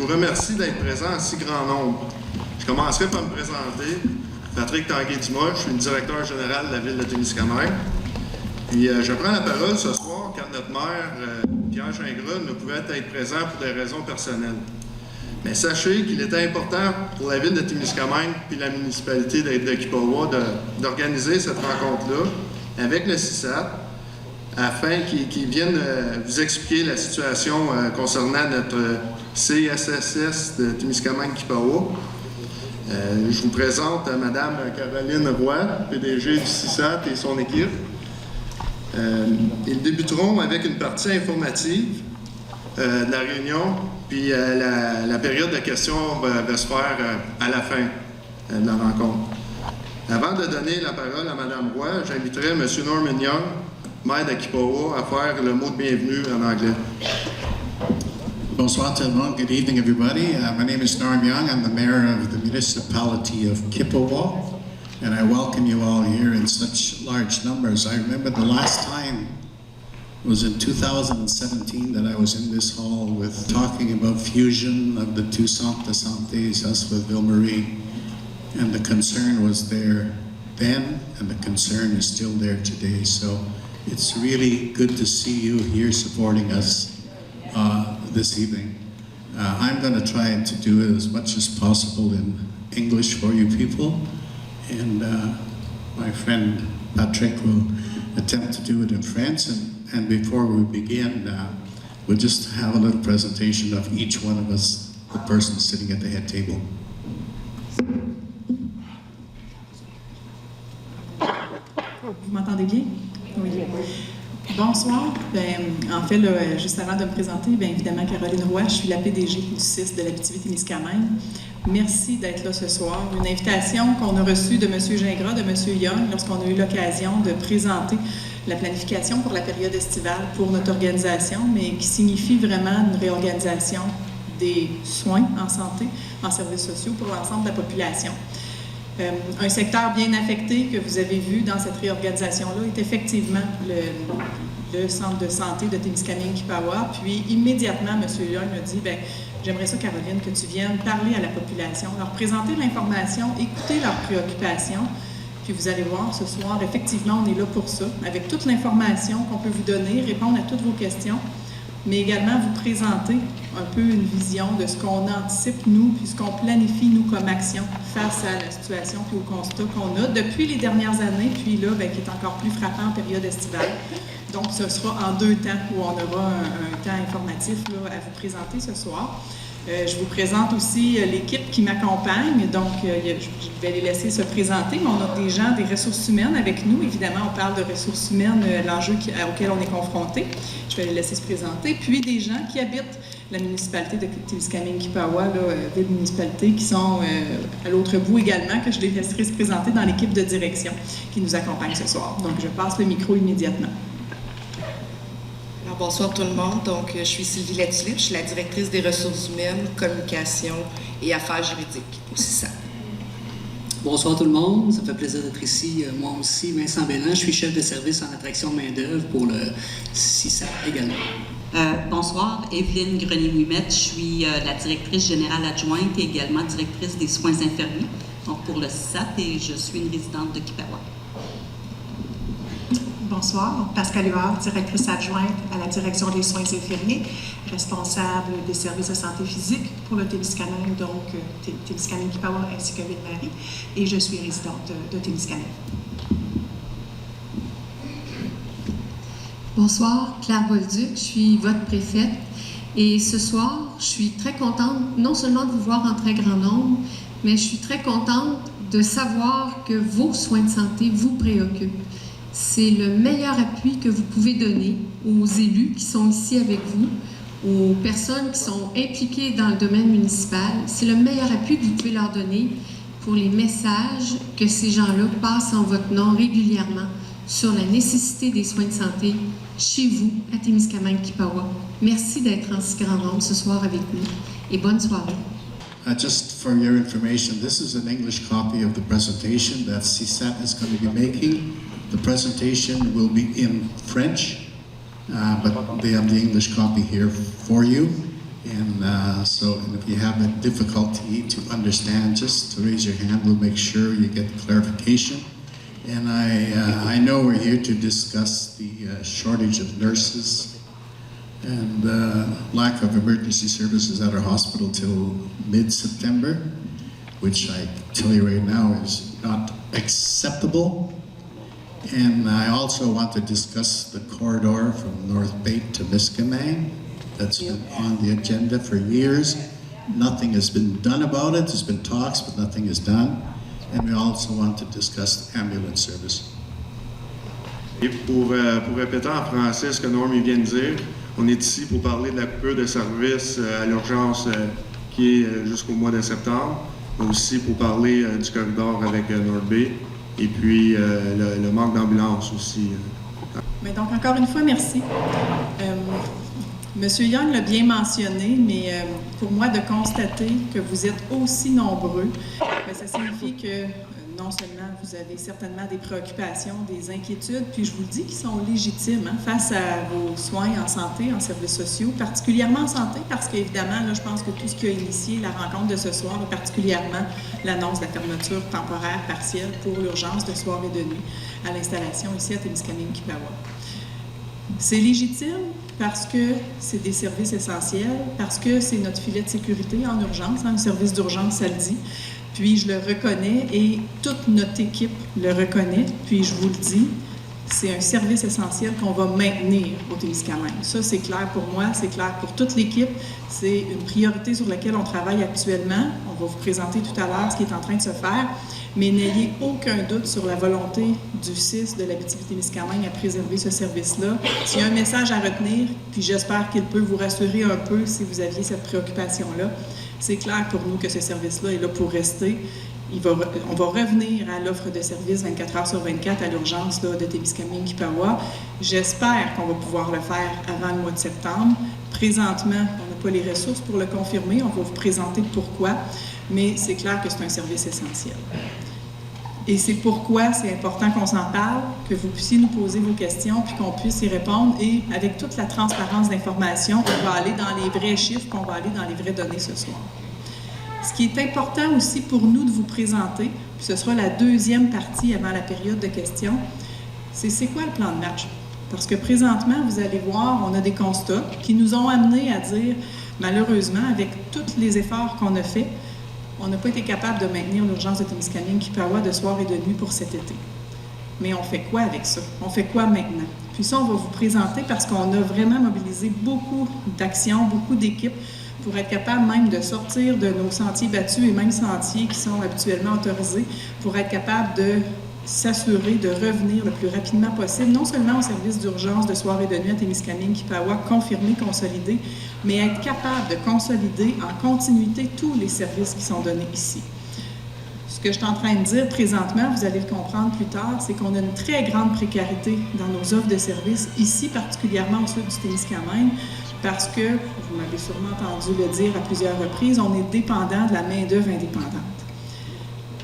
vous remercie d'être présent en si grand nombre. Je commencerai par me présenter. Patrick Tanguay-Dumas, je suis le directeur général de la ville de Témiscamingue. Puis je prends la parole ce soir car notre maire, Pierre Gingras, ne pouvait être présent pour des raisons personnelles. Mais sachez qu'il était important pour la ville de Témiscamingue puis la municipalité de Kippawa d'organiser cette rencontre-là avec le CISAT afin qu'ils viennent vous expliquer la situation concernant notre CSSS de Témiscamingue-Kippawa. Je vous présente Mme Caroline Roy, PDG du CISAT et son équipe. Ils débuteront avec une partie informative de la réunion, puis la période de questions va se faire à la fin de la rencontre. Avant de donner la parole à Mme Roy, j'inviterai M. Norman Young, maire de Kippawa, à faire le mot de bienvenue en anglais. Bonsoir tout le monde. Good evening, everybody. My name is Norm Young. I'm the mayor of the municipality of Kippawa, and I welcome you all here in such large numbers. I remember the last time was in 2017 that I was in this hall with talking about fusion of the two centres de santé, us with Ville-Marie, and the concern was there then, and the concern is still there today. So it's really good to see you here supporting us this evening. I'm going to try to do it as much as possible in English for you people, and my friend Patrick will attempt to do it in French. And before we begin, we'll just have a little presentation of each one of us, the person sitting at the head table. Vous m'entendez bien? Oui. Bonsoir. En fait, là, juste avant de me présenter, évidemment, Caroline Roy, je suis la PDG du CIS de l'Abitibi-Témiscamingue. Merci d'être là ce soir. Une invitation qu'on a reçue de M. Gingras, de M. Young, lorsqu'on a eu l'occasion de présenter la planification pour la période estivale pour notre organisation, mais qui signifie vraiment une réorganisation des soins en santé, en services sociaux pour l'ensemble de la population. Un secteur bien affecté que vous avez vu dans cette réorganisation-là est effectivement le centre de santé de Témiscamingue-Kippawa. Puis immédiatement, M. Young me dit, j'aimerais ça, Caroline, que tu viennes parler à la population, leur présenter l'information, écouter leurs préoccupations. Puis vous allez voir ce soir, effectivement, on est là pour ça, avec toute l'information qu'on peut vous donner, répondre à toutes vos questions, mais également vous présenter un peu une vision de ce qu'on anticipe, nous, puis ce qu'on planifie, nous, comme action face à la situation puis au constat qu'on a depuis les dernières années, puis là, qui est encore plus frappant en période estivale. Donc, ce sera en 2 temps où on aura un temps informatif là, à vous présenter ce soir. Je vous présente aussi l'équipe qui m'accompagne, donc je vais les laisser se présenter, mais on a des gens, des ressources humaines avec nous. Évidemment, on parle de ressources humaines, l'enjeu auquel on est confronté. Je vais les laisser se présenter. Puis des gens qui habitent la municipalité de Témiscamingue-Kippawa, ville municipalité, qui sont à l'autre bout également, que je les laisserai se présenter dans l'équipe de direction qui nous accompagne ce soir. Donc, je passe le micro immédiatement. Bonsoir tout le monde. Donc, je suis Sylvie Latulippe, je suis la directrice des ressources humaines, communication et affaires juridiques au CISAT. Bonsoir tout le monde, ça me fait plaisir d'être ici. Moi aussi, Vincent Bélan, je suis chef de service en attraction de main-d'œuvre pour le CISAT également. Bonsoir, Evelyne Grenier-Ouimet, je suis la directrice générale adjointe et également directrice des soins infirmiers, donc pour le CISAT, et je suis une résidente de Kippawa. Bonsoir, Pascal Huard, directrice adjointe à la direction des soins infirmiers, responsable des services de santé physique pour le Témiscamingue, donc Témiscamingue-Kippawa ainsi que Ville-Marie, et je suis résidente de Témiscamingue. Bonsoir, Claire Bolduc, je suis votre préfète, et ce soir, je suis très contente non seulement de vous voir en très grand nombre, mais je suis très contente de savoir que vos soins de santé vous préoccupent. C'est le meilleur appui que vous pouvez donner aux élus qui sont ici avec vous, aux personnes qui sont impliquées dans le domaine municipal. C'est le meilleur appui que vous pouvez leur donner pour les messages que ces gens-là passent en votre nom régulièrement sur la nécessité des soins de santé chez vous, à Témiscamingue-Kippawa. Merci d'être en si grand nombre ce soir avec nous et bonne soirée. Just for your information, this is an English copy of the presentation that CSAT is going to be making. The presentation will be in French, but they have the English copy here for you. And and if you have a difficulty to understand, just to raise your hand, we'll make sure you get clarification. And I know we're here to discuss the shortage of nurses and lack of emergency services at our hospital till mid-September, which I tell you right now is not acceptable. And I also want to discuss the corridor from North Bay to Miskamang. That's been on the agenda for years. Nothing has been done about it. There's been talks, but nothing is done. And we also want to discuss ambulance service. Et pour répéter en français ce que Norm vient de dire, on est ici pour parler de la coupure de services à l'urgence qui est jusqu'au mois de septembre, mais aussi pour parler du corridor avec North Bay et puis le manque d'ambulance aussi. Mais donc, encore une fois, merci. Monsieur Young l'a bien mentionné, mais pour moi, de constater que vous êtes aussi nombreux, ça signifie que non seulement vous avez certainement des préoccupations, des inquiétudes, puis je vous le dis qu'ils sont légitimes face à vos soins en santé, en services sociaux, particulièrement en santé, parce qu'évidemment, là, je pense que tout ce qui a initié la rencontre de ce soir, particulièrement l'annonce de la fermeture temporaire partielle pour l'urgence de soir et de nuit à l'installation ici à Témiscamingue-Kippawa. C'est légitime parce que c'est des services essentiels, parce que c'est notre filet de sécurité en urgence, un service d'urgence, ça le dit. Puis je le reconnais et toute notre équipe le reconnaît. Puis je vous le dis, c'est un service essentiel qu'on va maintenir au Témiscamingue. Ça, c'est clair pour moi, c'est clair pour toute l'équipe. C'est une priorité sur laquelle on travaille actuellement. On va vous présenter tout à l'heure ce qui est en train de se faire. Mais n'ayez aucun doute sur la volonté du CIS de l'Abitibi-Témiscamingue à préserver ce service-là. S'il y a un message à retenir, puis j'espère qu'il peut vous rassurer un peu si vous aviez cette préoccupation-là, c'est clair pour nous que ce service-là est là pour rester. On va revenir à l'offre de services 24 heures sur 24 à l'urgence de Témiscamingue-Kippawa. J'espère qu'on va pouvoir le faire avant le mois de septembre. Présentement, on n'a pas les ressources pour le confirmer. On va vous présenter pourquoi, mais c'est clair que c'est un service essentiel. Et c'est pourquoi c'est important qu'on s'en parle, que vous puissiez nous poser vos questions, puis qu'on puisse y répondre. Et avec toute la transparence d'information, on va aller dans les vrais chiffres, puis on va aller dans les vraies données ce soir. Ce qui est important aussi pour nous de vous présenter, puis ce sera la deuxième partie avant la période de questions, c'est quoi le plan de match? Parce que présentement, vous allez voir, on a des constats qui nous ont amenés à dire, malheureusement, avec tous les efforts qu'on a faits, on n'a pas été capable de maintenir l'urgence de Témiscamingue-Kippawa de soir et de nuit pour cet été. Mais on fait quoi avec ça? On fait quoi maintenant? Puis ça, on va vous présenter parce qu'on a vraiment mobilisé beaucoup d'actions, beaucoup d'équipes pour être capable même de sortir de nos sentiers battus et même sentiers qui sont habituellement autorisés pour être capable de s'assurer de revenir le plus rapidement possible, non seulement au service d'urgence de soir et de nuit à Témiscamingue-Kippawa, confirmé, consolidé, mais être capable de consolider en continuité tous les services qui sont donnés ici. Ce que je suis en train de dire présentement, vous allez le comprendre plus tard, c'est qu'on a une très grande précarité dans nos offres de services, ici particulièrement au sud du Témiscamingue, parce que, vous m'avez sûrement entendu le dire à plusieurs reprises, on est dépendant de la main-d'œuvre indépendante.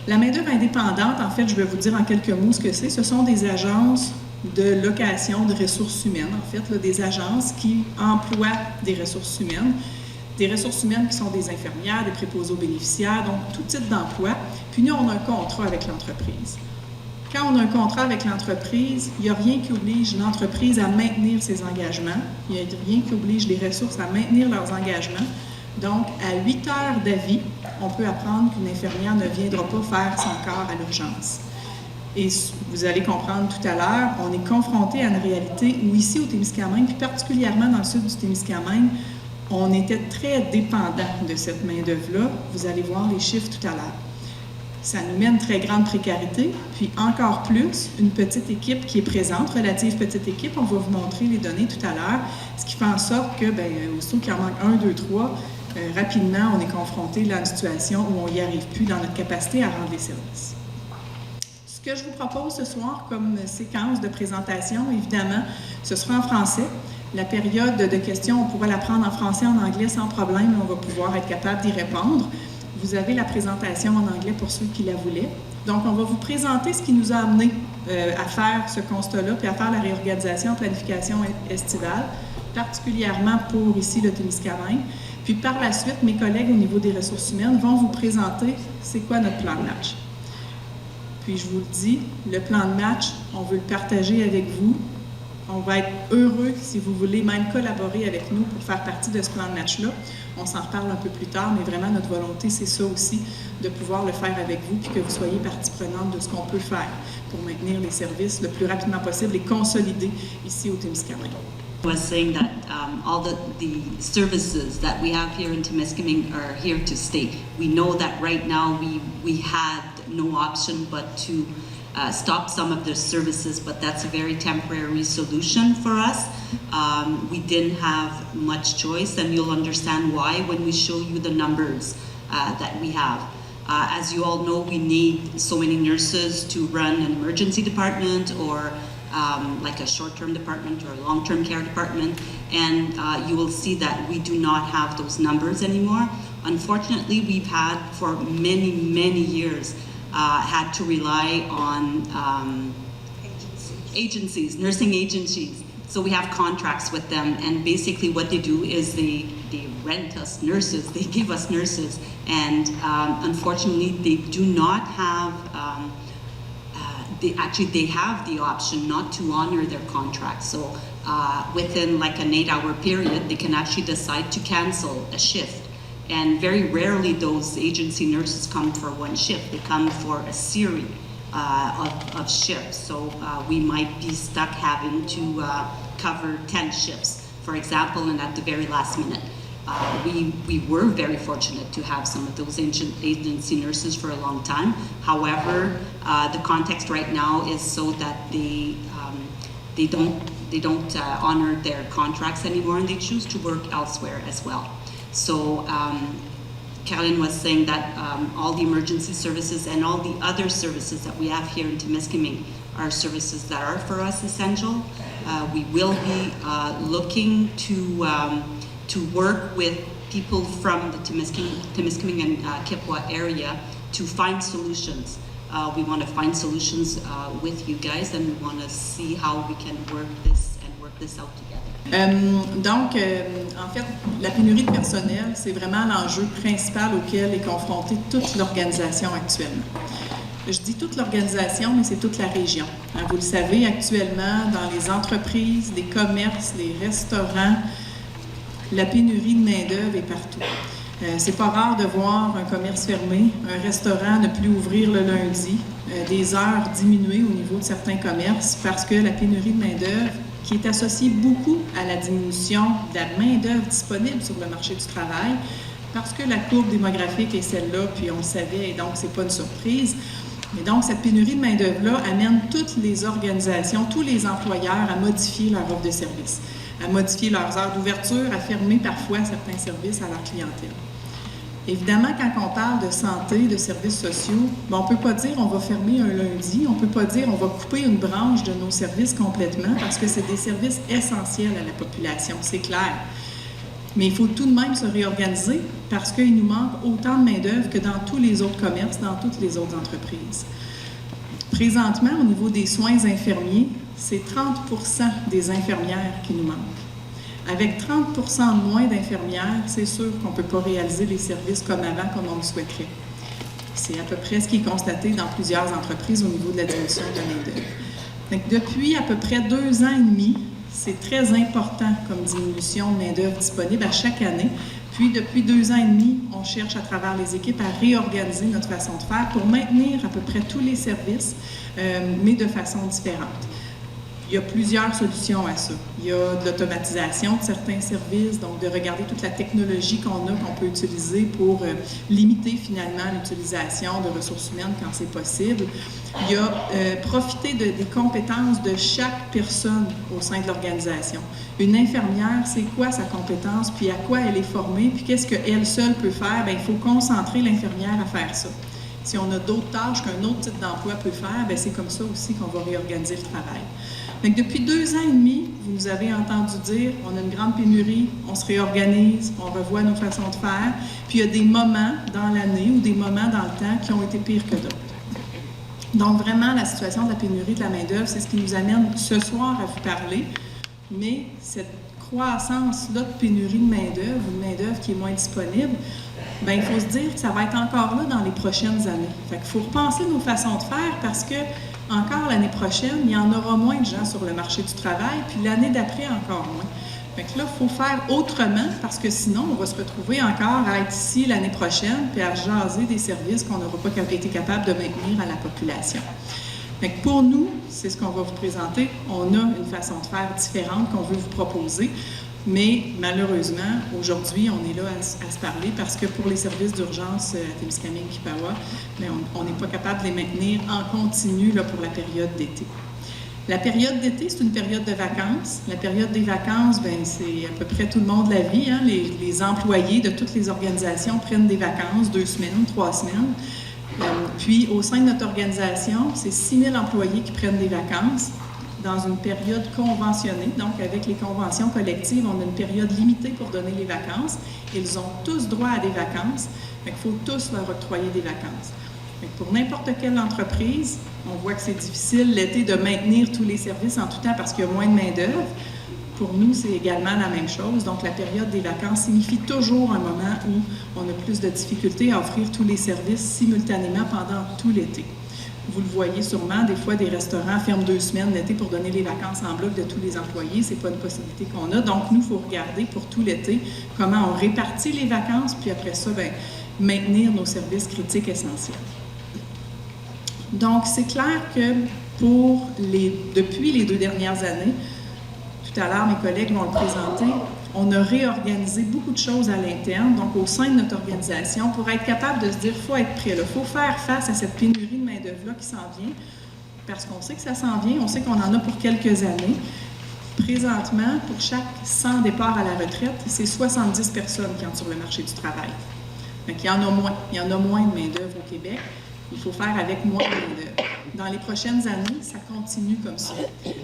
La main-d'œuvre indépendante, en fait, je vais vous dire en quelques mots ce que c'est. Ce sont des agences de location de ressources humaines, en fait, là, des agences qui emploient des ressources humaines qui sont des infirmières, des préposés aux bénéficiaires, donc tout type d'emploi. Puis nous, on a un contrat avec l'entreprise. Quand on a un contrat avec l'entreprise, il n'y a rien qui oblige l'entreprise à maintenir ses engagements. Il n'y a rien qui oblige les ressources à maintenir leurs engagements. Donc, à 8 heures d'avis, on peut apprendre qu'une infirmière ne viendra pas faire son corps à l'urgence. Et vous allez comprendre tout à l'heure, on est confronté à une réalité où ici au Témiscamingue, puis particulièrement dans le sud du Témiscamingue, on était très dépendant de cette main-d'œuvre-là. Vous allez voir les chiffres tout à l'heure. Ça nous met une très grande précarité, puis encore plus, une petite équipe qui est présente, relative petite équipe. On va vous montrer les données tout à l'heure, ce qui fait en sorte que, aussitôt qu'il en manque 1, 2, 3, rapidement, on est confronté à une situation où on n'y arrive plus dans notre capacité à rendre les services. Ce que je vous propose ce soir comme séquence de présentation, évidemment, ce sera en français. La période de questions, on pourra la prendre en français, en anglais sans problème, on va pouvoir être capable d'y répondre. Vous avez la présentation en anglais pour ceux qui la voulaient. Donc, on va vous présenter ce qui nous a amené à faire ce constat-là, puis à faire la réorganisation en planification estivale, particulièrement pour ici le Témiscamingue. Puis par la suite, mes collègues au niveau des ressources humaines vont vous présenter c'est quoi notre plan de match. Puis je vous le dis, le plan de match, on veut le partager avec vous. On va être heureux si vous voulez même collaborer avec nous pour faire partie de ce plan de match-là. On s'en reparle un peu plus tard, mais vraiment notre volonté, c'est ça aussi, de pouvoir le faire avec vous puis que vous soyez partie prenante de ce qu'on peut faire pour maintenir les services le plus rapidement possible et consolider ici au Témiscamingue. Was saying that all the services that we have here in Témiscamingue are here to stay. We know that right now we had no option but to stop some of the services, but that's a very temporary solution for us. We didn't have much choice, and you'll understand why when we show you the numbers that we have. As you all know, we need so many nurses to run an emergency department or like a short-term department or a long-term care department, and you will see that we do not have those numbers anymore. Unfortunately, we've had for many, many years had to rely on agencies, nursing agencies. So we have contracts with them, and basically what they do is they rent us nurses, they give us nurses, and unfortunately they do not have they have the option not to honor their contract. So within like an 8-hour period, they can actually decide to cancel a shift. And very rarely those agency nurses come for one shift. They come for a series of shifts. So we might be stuck having to cover 10 shifts, for example, and at the very last minute. We were very fortunate to have some of those agency nurses for a long time. However, the context right now is so that they don't honor their contracts anymore, and they choose to work elsewhere as well. So Caroline was saying that all the emergency services and all the other services that we have here in Témiscamingue are services that are for us essential. We will be looking to work with people from the Témiscamingue and Kipwa area to find solutions. We want to find solutions with you guys, and we want to see how we can work this out together. Donc, en fait, la pénurie de personnel, c'est vraiment l'enjeu principal auquel est confrontée toute l'organisation actuellement. Je dis toute l'organisation, mais c'est toute la région. Vous le savez, actuellement, dans les entreprises, les commerces, les restaurants, la pénurie de main-d'œuvre est partout. C'est pas rare de voir un commerce fermé, un restaurant ne plus ouvrir le lundi, des heures diminuer au niveau de certains commerces parce que la pénurie de main-d'œuvre, qui est associée beaucoup à la diminution de la main-d'œuvre disponible sur le marché du travail, parce que la courbe démographique est celle-là, puis on le savait, et donc c'est pas une surprise. Et donc, cette pénurie de main-d'œuvre-là amène toutes les organisations, tous les employeurs à modifier leur offre de service, à modifier leurs heures d'ouverture, à fermer parfois certains services à leur clientèle. Évidemment, quand on parle de santé, de services sociaux, on ne peut pas dire on va fermer un lundi, on ne peut pas dire on va couper une branche de nos services complètement parce que c'est des services essentiels à la population, c'est clair. Mais il faut tout de même se réorganiser parce qu'il nous manque autant de main-d'œuvre que dans tous les autres commerces, dans toutes les autres entreprises. Présentement, au niveau des soins infirmiers, c'est 30% des infirmières qui nous manquent. Avec 30% de moins d'infirmières, c'est sûr qu'on ne peut pas réaliser les services comme avant, comme on le souhaiterait. C'est à peu près ce qui est constaté dans plusieurs entreprises au niveau de la diminution de la main-d'œuvre. Depuis à peu près 2 ans et demi, c'est très important comme diminution de main-d'œuvre disponible à chaque année. Puis depuis 2 ans et demi, on cherche à travers les équipes à réorganiser notre façon de faire pour maintenir à peu près tous les services, mais de façon différente. Il y a plusieurs solutions à ça. Il y a de l'automatisation de certains services, donc de regarder toute la technologie qu'on peut utiliser pour limiter finalement l'utilisation de ressources humaines quand c'est possible. Il y a profiter des compétences de chaque personne au sein de l'organisation. Une infirmière, c'est quoi sa compétence, puis à quoi elle est formée, puis qu'est-ce qu'elle seule peut faire? Bien, il faut concentrer l'infirmière à faire ça. Si on a d'autres tâches qu'un autre type d'emploi peut faire, bien, c'est comme ça aussi qu'on va réorganiser le travail. Donc, depuis 2 ans et demi, vous nous avez entendu dire on a une grande pénurie, on se réorganise, on revoit nos façons de faire, puis il y a des moments dans l'année ou des moments dans le temps qui ont été pires que d'autres. Donc, vraiment, la situation de la pénurie de la main-d'œuvre, c'est ce qui nous amène ce soir à vous parler, mais cette croissance là, de pénurie de main-d'œuvre, une main-d'œuvre qui est moins disponible, bien, il faut se dire que ça va être encore là dans les prochaines années. Fait qu'il faut repenser nos façons de faire parce que, encore l'année prochaine, il y en aura moins de gens sur le marché du travail, puis l'année d'après, encore moins. Fait que là, il faut faire autrement parce que sinon, on va se retrouver encore à être ici l'année prochaine puis à jaser des services qu'on n'aura pas été capable de maintenir à la population. Fait que pour nous, c'est ce qu'on va vous présenter. On a une façon de faire différente qu'on veut vous proposer, mais malheureusement, aujourd'hui, on est là à se parler parce que pour les services d'urgence à Témiscamingue-Kippawa, on n'est pas capable de les maintenir en continu là, pour la période d'été. La période d'été, c'est une période de vacances. La période des vacances, bien, c'est à peu près tout le monde la vit. Hein? Les employés de toutes les organisations prennent des vacances, 2 semaines, 3 semaines. Puis, au sein de notre organisation, c'est 6 000 employés qui prennent des vacances dans une période conventionnée. Donc, avec les conventions collectives, on a une période limitée pour donner les vacances. Ils ont tous droit à des vacances. Il faut tous leur octroyer des vacances. Pour n'importe quelle entreprise, on voit que c'est difficile l'été de maintenir tous les services en tout temps parce qu'il y a moins de main-d'œuvre. Pour nous, c'est également la même chose. Donc, la période des vacances signifie toujours un moment où on a plus de difficultés à offrir tous les services simultanément pendant tout l'été. Vous le voyez sûrement, des fois, des restaurants ferment 2 semaines l'été pour donner les vacances en bloc de tous les employés. Ce n'est pas une possibilité qu'on a. Donc, nous, il faut regarder pour tout l'été comment on répartit les vacances, puis après ça, bien, maintenir nos services critiques essentiels. Donc, c'est clair que depuis les 2 dernières années, tout à l'heure, mes collègues vont le présenter, on a réorganisé beaucoup de choses à l'interne, donc au sein de notre organisation, pour être capable de se dire, il faut être prêt, il faut faire face à cette pénurie de main-d'œuvre-là qui s'en vient, parce qu'on sait que ça s'en vient, on sait qu'on en a pour quelques années. Présentement, pour chaque 100 départs à la retraite, c'est 70 personnes qui entrent sur le marché du travail. Donc, il y en a moins. Il y en a moins de main-d'œuvre au Québec. Il faut faire avec moins de main-d'œuvre. Dans les prochaines années, ça continue comme ça.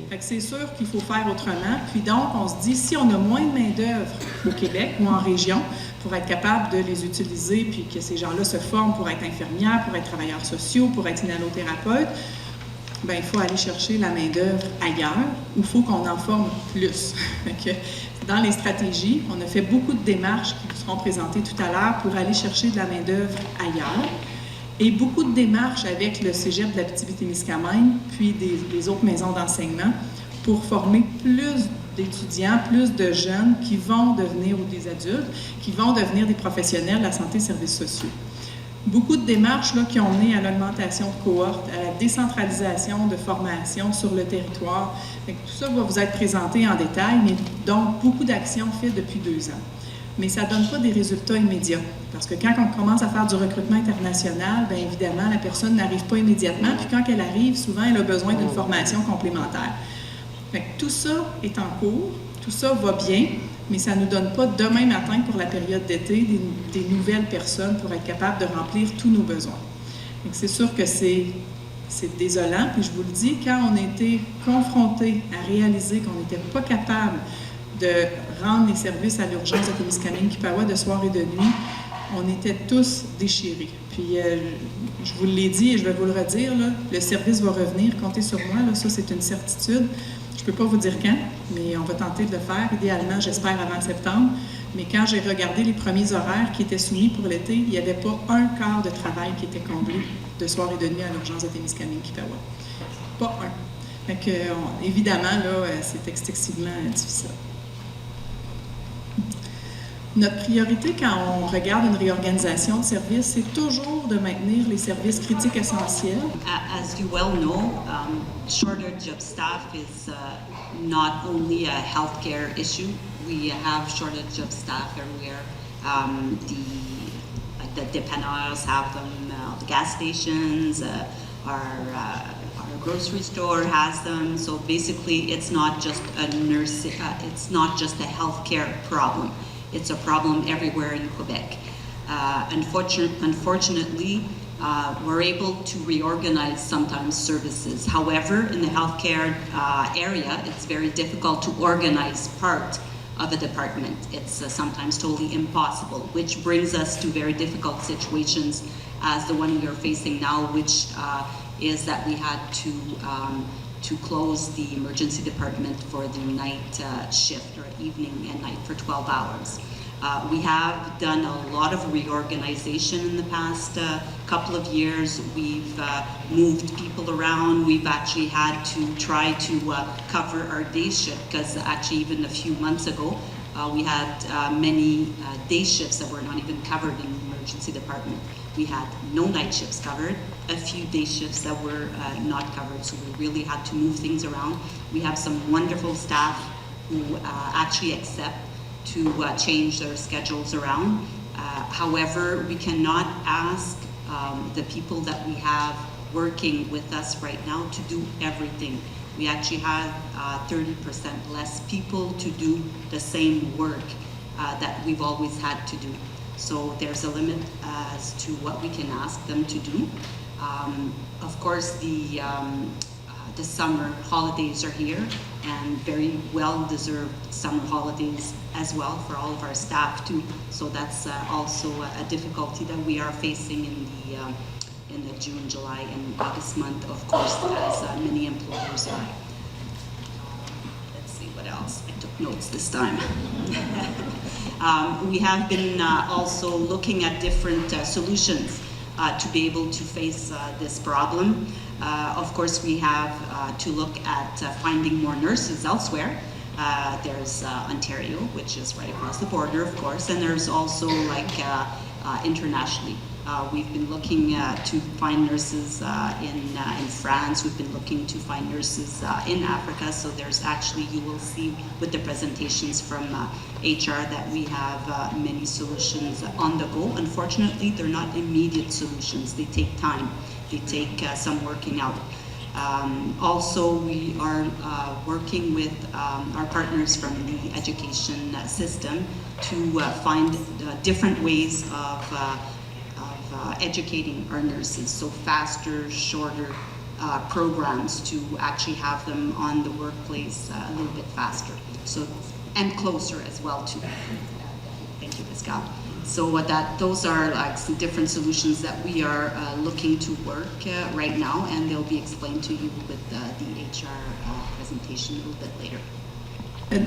Fait que c'est sûr qu'il faut faire autrement. Puis donc, on se dit, si on a moins de main-d'œuvre au Québec ou en région, pour être capable de les utiliser, puis que ces gens-là se forment pour être infirmières, pour être travailleurs sociaux, pour être inhalothérapeutes, bien, il faut aller chercher la main-d'œuvre ailleurs, ou il faut qu'on en forme plus. Fait que, dans les stratégies, on a fait beaucoup de démarches qui vous seront présentées tout à l'heure pour aller chercher de la main-d'œuvre ailleurs. Et beaucoup de démarches avec le Cégep de l'Abitibi-Témiscamingue, puis des autres maisons d'enseignement, pour former plus d'étudiants, plus de jeunes qui vont devenir, ou des adultes, qui vont devenir des professionnels de la santé et services sociaux. Beaucoup de démarches là, qui ont mené à l'augmentation de cohortes, à la décentralisation de formation sur le territoire. Fait que tout ça va vous être présenté en détail, mais donc beaucoup d'actions faites depuis 2 ans. Mais ça ne donne pas des résultats immédiats. Parce que quand on commence à faire du recrutement international, bien évidemment, la personne n'arrive pas immédiatement. Puis quand elle arrive, souvent, elle a besoin d'une formation complémentaire. Fait que tout ça est en cours, tout ça va bien, mais ça ne nous donne pas demain matin pour la période d'été des nouvelles personnes pour être capable de remplir tous nos besoins. Donc c'est sûr que c'est désolant, puis je vous le dis, quand on a été confronté à réaliser qu'on n'était pas capable de rendre les services à l'urgence de Témiscamingue-Kippawa de soir et de nuit, on était tous déchirés. Puis, je vous l'ai dit et je vais vous le redire, là, le service va revenir, comptez sur moi, là, ça c'est une certitude. Je ne peux pas vous dire quand, mais on va tenter de le faire, idéalement, j'espère, avant septembre. Mais quand j'ai regardé les premiers horaires qui étaient soumis pour l'été, il n'y avait pas un quart de travail qui était comblé de soir et de nuit à l'urgence de Témiscamingue-Kippawa. Pas un. Fait que, évidemment, là, c'est excessivement difficile. Notre priorité quand on regarde une réorganisation de services, c'est toujours de maintenir les services critiques essentiels. As you well know, shortage of staff is not only a healthcare issue. We have shortage of staff everywhere. The dépanneurs have them, the gas stations, our grocery store has them. So basically, it's not just a it's not just a healthcare problem. It's a problem everywhere in Quebec. Unfortunately, we're able to reorganize sometimes services. However, in the healthcare area, it's very difficult to organize part of a department. It's sometimes totally impossible, which brings us to very difficult situations as the one we are facing now, which is that we had to to close the emergency department for the night shift or evening and night for 12 hours. We have done a lot of reorganization in the past couple of years. We've moved people around. We've actually had to try to cover our day shift because actually even a few months ago we had many day shifts that were not even covered in the emergency department. We had no night shifts covered, a few day shifts that were not covered, so we really had to move things around. We have some wonderful staff who actually accept to change their schedules around. However, we cannot ask the people that we have working with us right now to do everything. We actually have 30% less people to do the same work that we've always had to do. So there's a limit as to what we can ask them to do. Of course, the summer holidays are here, and very well-deserved summer holidays as well for all of our staff too. So that's also a difficulty that we are facing in the June, July, and August month, of course, as many employers are. Let's see what else. I took notes this time. We have been also looking at different solutions to be able to face this problem. Of course, we have to look at finding more nurses elsewhere. There's Ontario, which is right across the border, of course, and there's also like internationally. We've been looking to find nurses in France. We've been looking to find nurses in Africa. So there's actually, you will see with the presentations from HR that we have many solutions on the go. Unfortunately, they're not immediate solutions. They take time. They take some working out. Also, we are working with our partners from the education system to find different ways of educating our nurses, so faster, shorter programs to actually have them on the workplace a little bit faster, so and closer as well too. Thank you, Pascal. So those are like some different solutions that we are looking to work right now, and they'll be explained to you with the HR presentation a little bit later.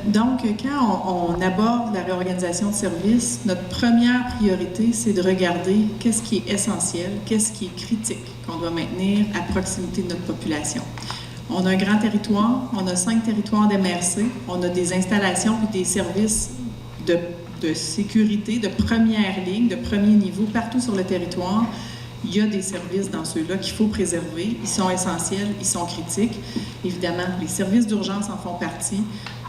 Donc, quand on aborde la réorganisation de services, notre première priorité, c'est de regarder qu'est-ce qui est essentiel, qu'est-ce qui est critique, qu'on doit maintenir à proximité de notre population. On a un grand territoire, on a 5 territoires d'MRC, on a des installations et des services de sécurité, de première ligne, de premier niveau partout sur le territoire. Il y a des services dans ceux-là qu'il faut préserver. Ils sont essentiels, ils sont critiques. Évidemment, les services d'urgence en font partie.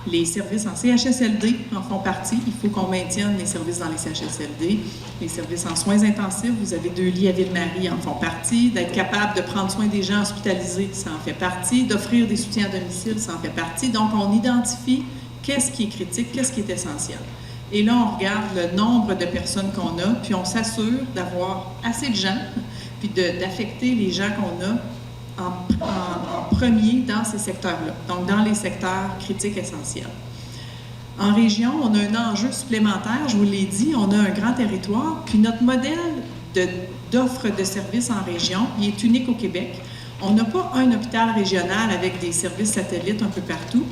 Les services en CHSLD en font partie. Il faut qu'on maintienne les services dans les CHSLD. Les services en soins intensifs, vous avez 2 lits à Ville-Marie, en font partie. D'être capable de prendre soin des gens hospitalisés, ça en fait partie. D'offrir des soutiens à domicile, ça en fait partie. Donc, on identifie qu'est-ce qui est critique, qu'est-ce qui est essentiel. Et là, on regarde le nombre de personnes qu'on a, puis on s'assure d'avoir assez de gens, puis d'affecter les gens qu'on a en premier dans ces secteurs-là, donc dans les secteurs critiques essentiels. En région, on a un enjeu supplémentaire, je vous l'ai dit, on a un grand territoire, puis notre modèle d'offre de services en région, il est unique au Québec. On n'a pas un hôpital régional avec des services satellites un peu partout.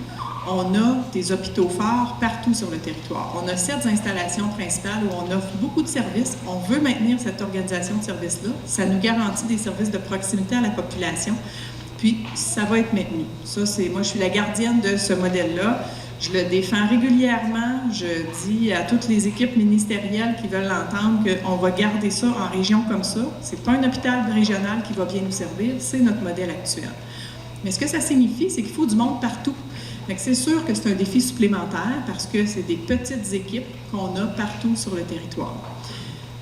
On a des hôpitaux forts partout sur le territoire. On a 7 installations principales où on offre beaucoup de services. On veut maintenir cette organisation de services-là. Ça nous garantit des services de proximité à la population. Puis, ça va être maintenu. Ça, moi, je suis la gardienne de ce modèle-là. Je le défends régulièrement. Je dis à toutes les équipes ministérielles qui veulent l'entendre qu'on va garder ça en région comme ça. Ce n'est pas un hôpital régional qui va bien nous servir, c'est notre modèle actuel. Mais ce que ça signifie, c'est qu'il faut du monde partout. C'est sûr que c'est un défi supplémentaire parce que c'est des petites équipes qu'on a partout sur le territoire.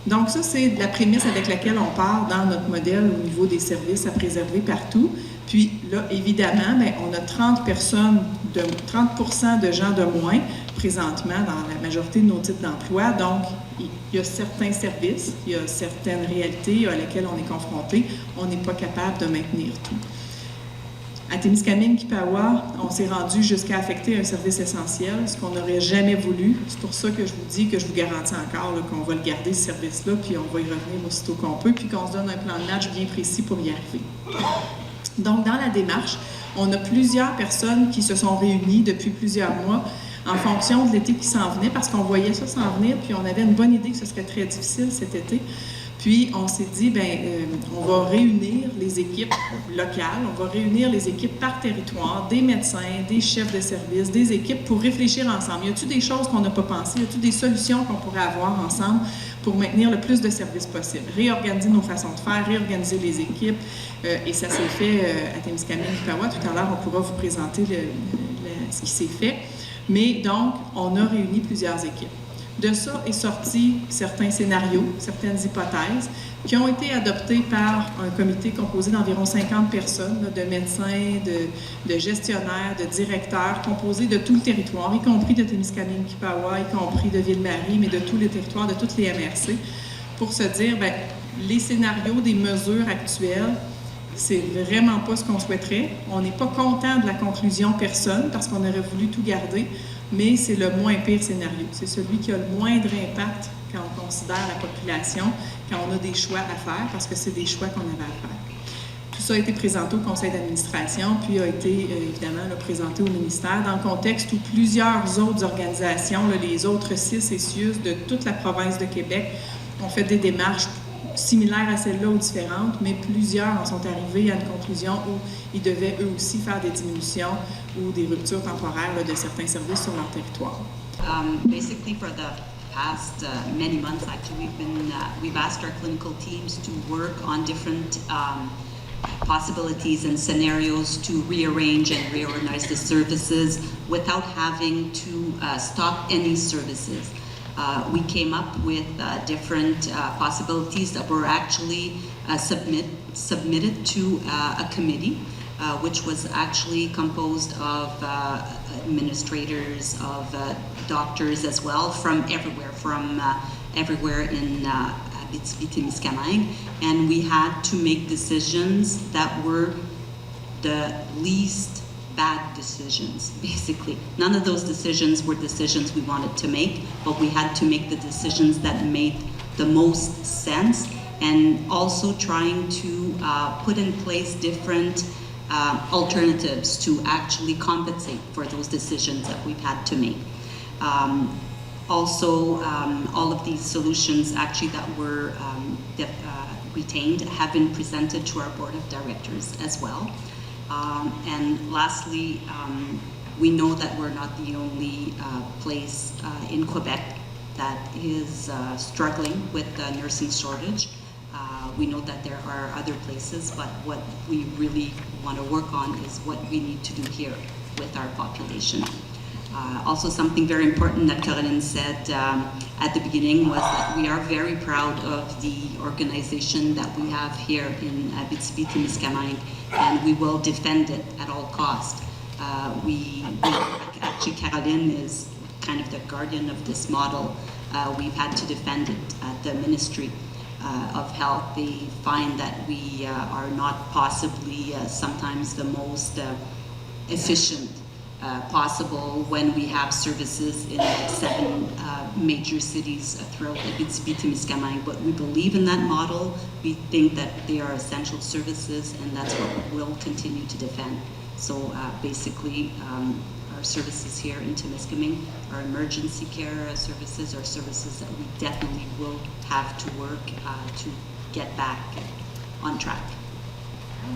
Donc ça, c'est la prémisse avec laquelle on part dans notre modèle au niveau des services à préserver partout. Puis là, évidemment, on a 30% de gens de moins présentement dans la majorité de nos types d'emploi. Donc, il y a certains services, il y a certaines réalités à lesquelles on est confronté. On n'est pas capable de maintenir tout. À Témiscamingue-Kippawa, on s'est rendu jusqu'à affecter un service essentiel, ce qu'on n'aurait jamais voulu. C'est pour ça que je vous dis, que je vous garantis encore qu'on va le garder, ce service-là, puis on va y revenir aussitôt qu'on peut, puis qu'on se donne un plan de match bien précis pour y arriver. Donc, dans la démarche, on a plusieurs personnes qui se sont réunies depuis plusieurs mois en fonction de l'été qui s'en venait, parce qu'on voyait ça s'en venir, puis on avait une bonne idée que ce serait très difficile cet été. Puis, on s'est dit, on va réunir les équipes locales, on va réunir les équipes par territoire, des médecins, des chefs de service, des équipes pour réfléchir ensemble. Y a-t-il des choses qu'on n'a pas pensées? Y a-t-il des solutions qu'on pourrait avoir ensemble pour maintenir le plus de services possible? Réorganiser nos façons de faire, réorganiser les équipes. Et ça s'est fait à Témiscamingue-Kippawa. Tout à l'heure, on pourra vous présenter ce qui s'est fait. Mais donc, on a réuni plusieurs équipes. De ça est sorti certains scénarios, certaines hypothèses qui ont été adoptées par un comité composé d'environ 50 personnes, là, de médecins, de gestionnaires, de directeurs, composés de tout le territoire, y compris de Témiscamingue-Kippawa, y compris de Ville-Marie, mais de tous les territoires, de toutes les MRC, pour se dire, les scénarios des mesures actuelles, c'est vraiment pas ce qu'on souhaiterait. On n'est pas content de la conclusion personne, parce qu'on aurait voulu tout garder, mais c'est le moins pire scénario. C'est celui qui a le moindre impact quand on considère la population, quand on a des choix à faire, parce que c'est des choix qu'on avait à faire. Tout ça a été présenté au conseil d'administration, puis a été évidemment présenté au ministère, dans le contexte où plusieurs autres organisations, les autres 6 CIUS de toute la province de Québec, ont fait des démarches similaires à celle-là ou différentes, mais plusieurs en sont arrivés à une conclusion où ils devaient eux aussi faire des diminutions ou des ruptures temporaires de certains services sur leur territoire. Basically, for the past many months, actually, we've asked our clinical teams to work on different possibilities and scenarios to rearrange and reorganize the services without having to stop any services. We came up with different possibilities that were actually submitted to a committee, which was actually composed of administrators, of doctors as well, from everywhere in Abitibi-Témiscamingue, and we had to make decisions that were the least bad decisions, basically. None of those decisions were decisions we wanted to make, but we had to make the decisions that made the most sense, and also trying to put in place different alternatives to actually compensate for those decisions that we've had to make. All of these solutions actually that were retained have been presented to our board of directors as well. And lastly, we know that we're not the only place in Quebec that is struggling with the nursing shortage. We know that there are other places, but what we really want to work on is what we need to do here with our population. Also, something very important that Caroline said at the beginning was that we are very proud of the organization that we have here in Abitibi-Témiscamingue, and we will defend it at all costs. Actually, Caroline is kind of the guardian of this model. We've had to defend it at the Ministry of Health. They find that we are not possibly sometimes the most efficient possible when we have services in 7 major cities throughout Abitibi-Témiscamingue. But we believe in that model. We think that they are essential services, and that's what we'll continue to defend. So basically, our services here in Témiscamingue, our emergency care services, are services that we definitely will have to work to get back on track.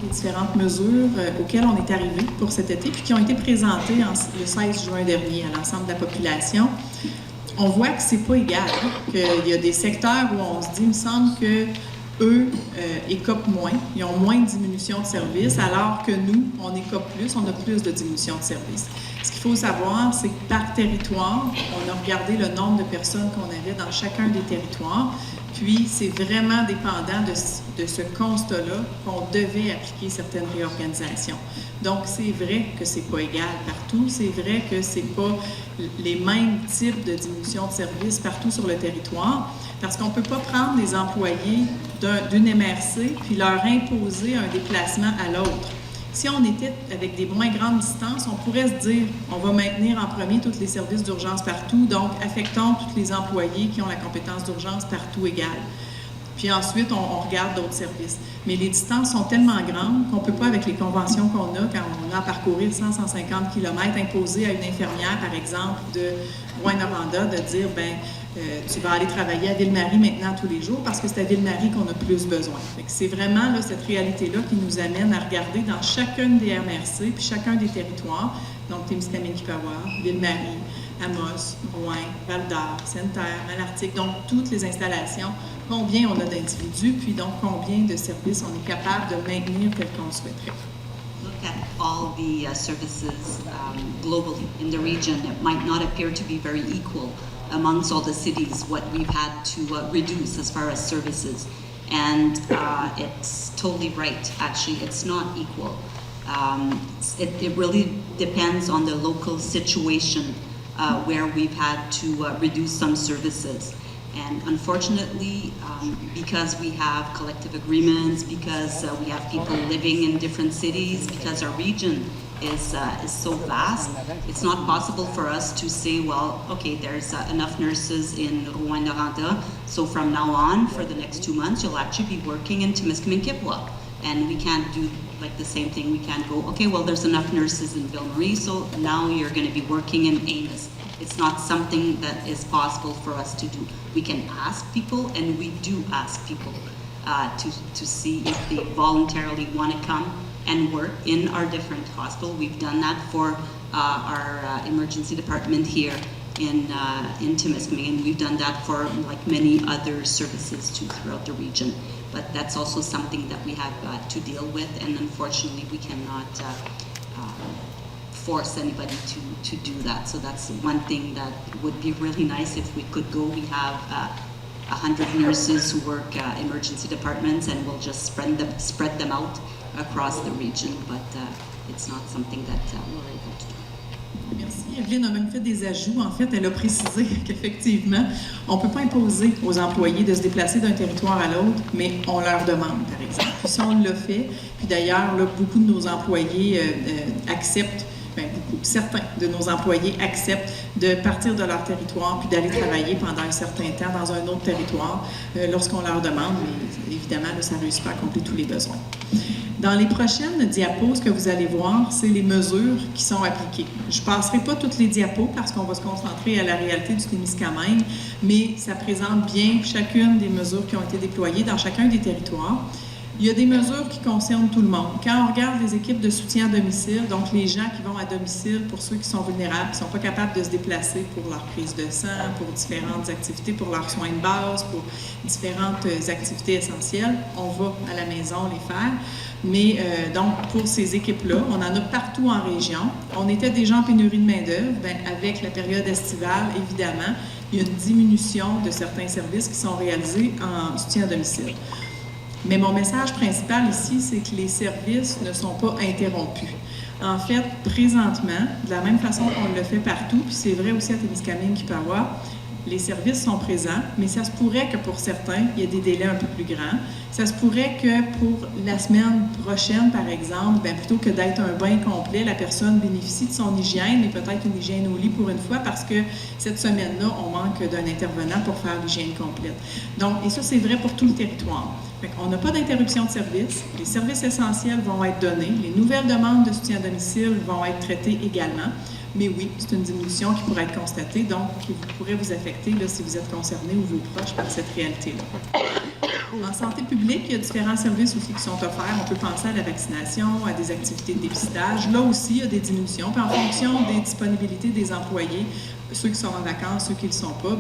Les différentes mesures auxquelles on est arrivé pour cet été, puis qui ont été présentées le 16 juin dernier à l'ensemble de la population, on voit que c'est pas égal, qu'il y a des secteurs où on se dit, il me semble que eux écopent moins, ils ont moins de diminution de services, alors que nous, on écope plus, on a plus de diminution de services. Ce qu'il faut savoir, c'est que par territoire, on a regardé le nombre de personnes qu'on avait dans chacun des territoires, puis c'est vraiment dépendant de ce constat-là qu'on devait appliquer certaines réorganisations. Donc, c'est vrai que c'est pas égal partout, c'est vrai que c'est pas les mêmes types de diminution de services partout sur le territoire, parce qu'on peut pas prendre des employés d'une MRC puis leur imposer un déplacement à l'autre. Si on était avec des moins grandes distances, on pourrait se dire, on va maintenir en premier tous les services d'urgence partout, donc affectons tous les employés qui ont la compétence d'urgence partout égale. Puis ensuite, on regarde d'autres services. Mais les distances sont tellement grandes qu'on ne peut pas, avec les conventions qu'on a, quand on a à parcourir 100-150 km, imposer à une infirmière, par exemple, de Rouyn-Noranda, de dire, tu vas aller travailler à Ville-Marie maintenant tous les jours parce que c'est à Ville-Marie qu'on a plus besoin. C'est vraiment là, cette réalité-là qui nous amène à regarder dans chacune des MRC puis chacun des territoires, donc Témiscamingue-Kippawa, Ville-Marie, Amos, Rouyn, Val-d'Or, Sainte-Terre, Malartic, donc toutes les installations, combien on a d'individus, puis donc combien de services on est capable de maintenir tel qu'on le souhaiterait. Look at all the services globally in the region. It might not appear to be very equal amongst all the cities what we've had to reduce as far as services. And it's totally right, actually. It's not equal. It really depends on the local situation where we've had to reduce some services. And unfortunately, because we have collective agreements, because we have people living in different cities, because our region is so vast, it's not possible for us to say, well, okay, there's enough nurses in Rouyn-Noranda, so from now on, for the next 2 months, you'll actually be working in Témiscamingue-Kippawa. And we can't do like the same thing. We can't go, okay, well, there's enough nurses in Ville-Marie, so now you're going to be working in Amos. It's not something that is possible for us to do. We can ask people, and we do ask people to see if they voluntarily want to come and work in our different hospitals. We've done that for our emergency department here in Témiscamingue, and we've done that for like many other services too throughout the region. But that's also something that we have to deal with, and unfortunately we cannot force anybody to do that. So that's one thing that would be really nice if we could go. We have 100 nurses who work emergency departments, and we'll just spread them out across the region, but it's not something that we're able to do. Merci. Evelyne a même fait des ajouts. En fait, elle a précisé qu'effectivement, on ne peut pas imposer aux employés de se déplacer d'un territoire à l'autre, mais on leur demande, par exemple. Puis ça, on l'a fait. Puis d'ailleurs, là, beaucoup de nos employés acceptent, certains de nos employés acceptent de partir de leur territoire puis d'aller travailler pendant un certain temps dans un autre territoire lorsqu'on leur demande. Mais évidemment, là, ça ne réussit pas à combler tous les besoins. Dans les prochaines diapos, ce que vous allez voir, c'est les mesures qui sont appliquées. Je ne passerai pas toutes les diapos parce qu'on va se concentrer à la réalité du Témiscamingue, mais ça présente bien chacune des mesures qui ont été déployées dans chacun des territoires. Il y a des mesures qui concernent tout le monde. Quand on regarde les équipes de soutien à domicile, donc les gens qui vont à domicile pour ceux qui sont vulnérables, qui ne sont pas capables de se déplacer pour leur prise de sang, pour différentes activités, pour leurs soins de base, pour différentes activités essentielles, on va à la maison les faire. Mais donc, pour ces équipes-là, on en a partout en région. On était déjà en pénurie de main-d'œuvre. Avec la période estivale, évidemment, il y a une diminution de certains services qui sont réalisés en soutien à domicile. Mais mon message principal ici, c'est que les services ne sont pas interrompus. En fait, présentement, de la même façon qu'on le fait partout, puis c'est vrai aussi à Témiscamingue-Kippawa, les services sont présents, mais ça se pourrait que pour certains, il y ait des délais un peu plus grands. Ça se pourrait que pour la semaine prochaine, par exemple, plutôt que d'être un bain complet, la personne bénéficie de son hygiène, mais peut-être une hygiène au lit pour une fois, parce que cette semaine-là, on manque d'un intervenant pour faire l'hygiène complète. Donc, et ça, c'est vrai pour tout le territoire. On n'a pas d'interruption de service. Les services essentiels vont être donnés. Les nouvelles demandes de soutien à domicile vont être traitées également. Mais oui, c'est une diminution qui pourrait être constatée, donc qui pourrait vous affecter là, si vous êtes concerné ou vos proches par cette réalité-là. En santé publique, il y a différents services aussi qui sont offerts. On peut penser à la vaccination, à des activités de dépistage. Là aussi, il y a des diminutions. Puis en fonction des disponibilités des employés, ceux qui sont en vacances, ceux qui ne le sont pas,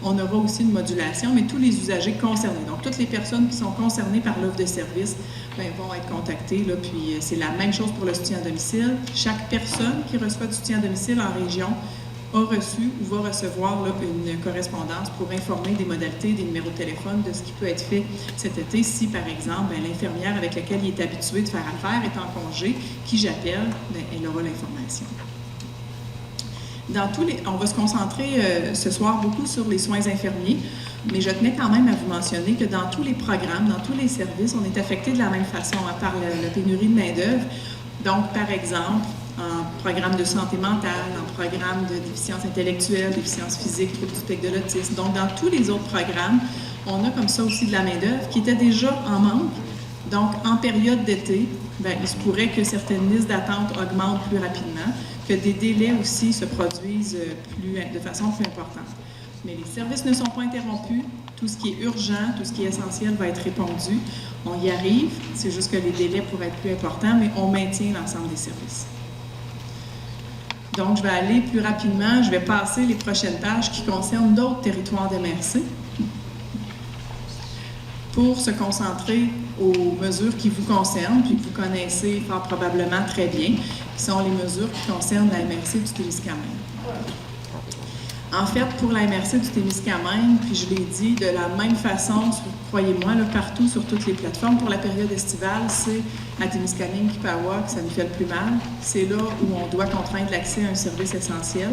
on aura aussi une modulation, mais tous les usagers concernés. Donc, toutes les personnes qui sont concernées par l'offre de service vont être contactées. Là, puis, c'est la même chose pour le soutien à domicile. Chaque personne qui reçoit du soutien à domicile en région a reçu ou va recevoir là, une correspondance pour informer des modalités, des numéros de téléphone, de ce qui peut être fait cet été. Si, par exemple, l'infirmière avec laquelle il est habitué de faire affaire est en congé, qui j'appelle, elle aura l'information. On va se concentrer ce soir beaucoup sur les soins infirmiers, mais je tenais quand même à vous mentionner que dans tous les programmes, dans tous les services, on est affecté de la même façon par la pénurie de main-d'œuvre. Donc, par exemple, en programme de santé mentale, en programme de déficience intellectuelle, déficience physique, trouble du spectre de l'autisme. Donc, dans tous les autres programmes, On a comme ça aussi de la main-d'œuvre qui était déjà en manque. Donc, en période d'été, bien, il se pourrait que certaines listes d'attente augmentent plus rapidement, que des délais aussi se produisent de façon plus importante. Mais les services ne sont pas interrompus. Tout ce qui est urgent, tout ce qui est essentiel va être répondu. On y arrive. C'est juste que les délais pourraient être plus importants, mais on maintient l'ensemble des services. Donc, je vais aller plus rapidement. Je vais passer les prochaines tâches qui concernent d'autres territoires de MRC pour se concentrer aux mesures qui vous concernent, puis que vous connaissez fort probablement très bien, qui sont les mesures qui concernent la MRC du Témiscamingue. En fait, pour la MRC du Témiscamingue, puis je l'ai dit, de la même façon, croyez-moi, là, partout sur toutes les plateformes, pour la période estivale, c'est à Témiscamingue-Kippawa que ça nous fait le plus mal. C'est là où on doit contraindre l'accès à un service essentiel,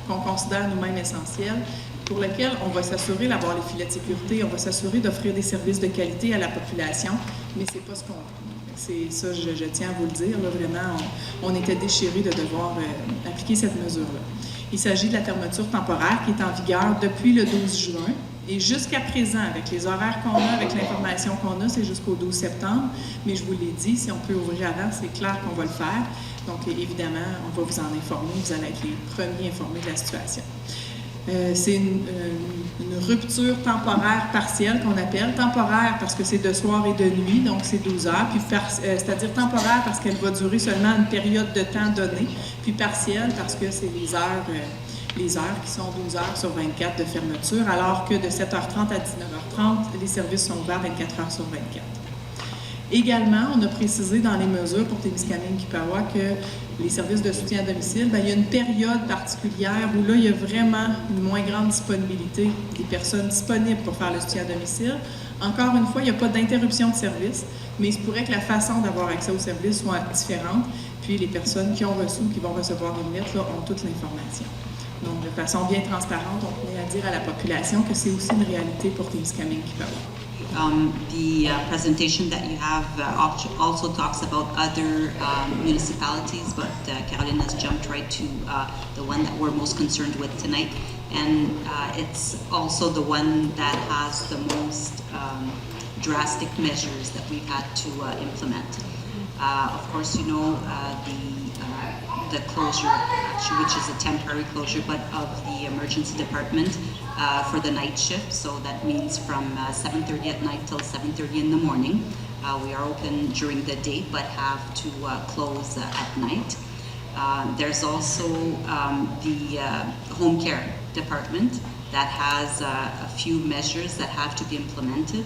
qu'on considère nous-mêmes essentiel, pour lequel on va s'assurer d'avoir les filets de sécurité, on va s'assurer d'offrir des services de qualité à la population, mais c'est pas ce qu'on veut. C'est ça, je tiens à vous le dire, là, vraiment, on était déchirés de devoir appliquer cette mesure-là. Il s'agit de la fermeture temporaire qui est en vigueur depuis le 12 juin. Et jusqu'à présent, avec les horaires qu'on a, avec l'information qu'on a, c'est jusqu'au 12 septembre. Mais je vous l'ai dit, si on peut ouvrir avant, c'est clair qu'on va le faire. Donc, évidemment, on va vous en informer. Vous allez être les premiers informés de la situation. C'est une rupture temporaire partielle qu'on appelle. Temporaire parce que c'est de soir et de nuit, donc c'est 12 heures. Puis c'est-à-dire temporaire parce qu'elle va durer seulement une période de temps donnée. Puis partielle parce que c'est les heures qui sont 12 heures sur 24 de fermeture, alors que de 7h30 à 19h30, les services sont ouverts 24 heures sur 24. Également, on a précisé dans les mesures pour Témiscamingue-Kippawa que les services de soutien à domicile, bien, il y a une période particulière où là, il y a vraiment une moins grande disponibilité des personnes disponibles pour faire le soutien à domicile. Encore une fois, il n'y a pas d'interruption de service, mais il se pourrait que la façon d'avoir accès au service soit différente, puis les personnes qui ont reçu ou qui vont recevoir une lettre là, ont toute l'information. Donc, de façon bien transparente, on pourrait dire à la population que c'est aussi une réalité pour Témiscamingue-Kippawa. The presentation that you have also talks about other municipalities, but Caroline has jumped right to the one that we're most concerned with tonight. And it's also the one that has the most drastic measures that we've had to implement. Of course, you know, the closure, actually, which is a temporary closure, but of the emergency department for the night shift. So that means from 7:30 at night till 7:30 in the morning. We are open during the day, but have to close at night. There's also the home care department that has a few measures that have to be implemented.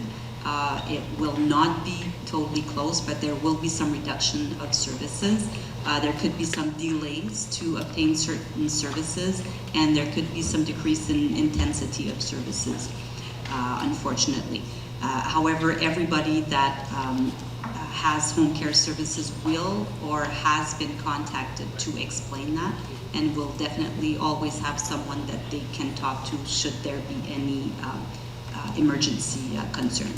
It will not be totally closed, but there will be some reduction of services. There could be some delays to obtain certain services, and there could be some decrease in intensity of services, unfortunately. However, everybody that has home care services will or has been contacted to explain that, and will definitely always have someone that they can talk to should there be any emergency concern.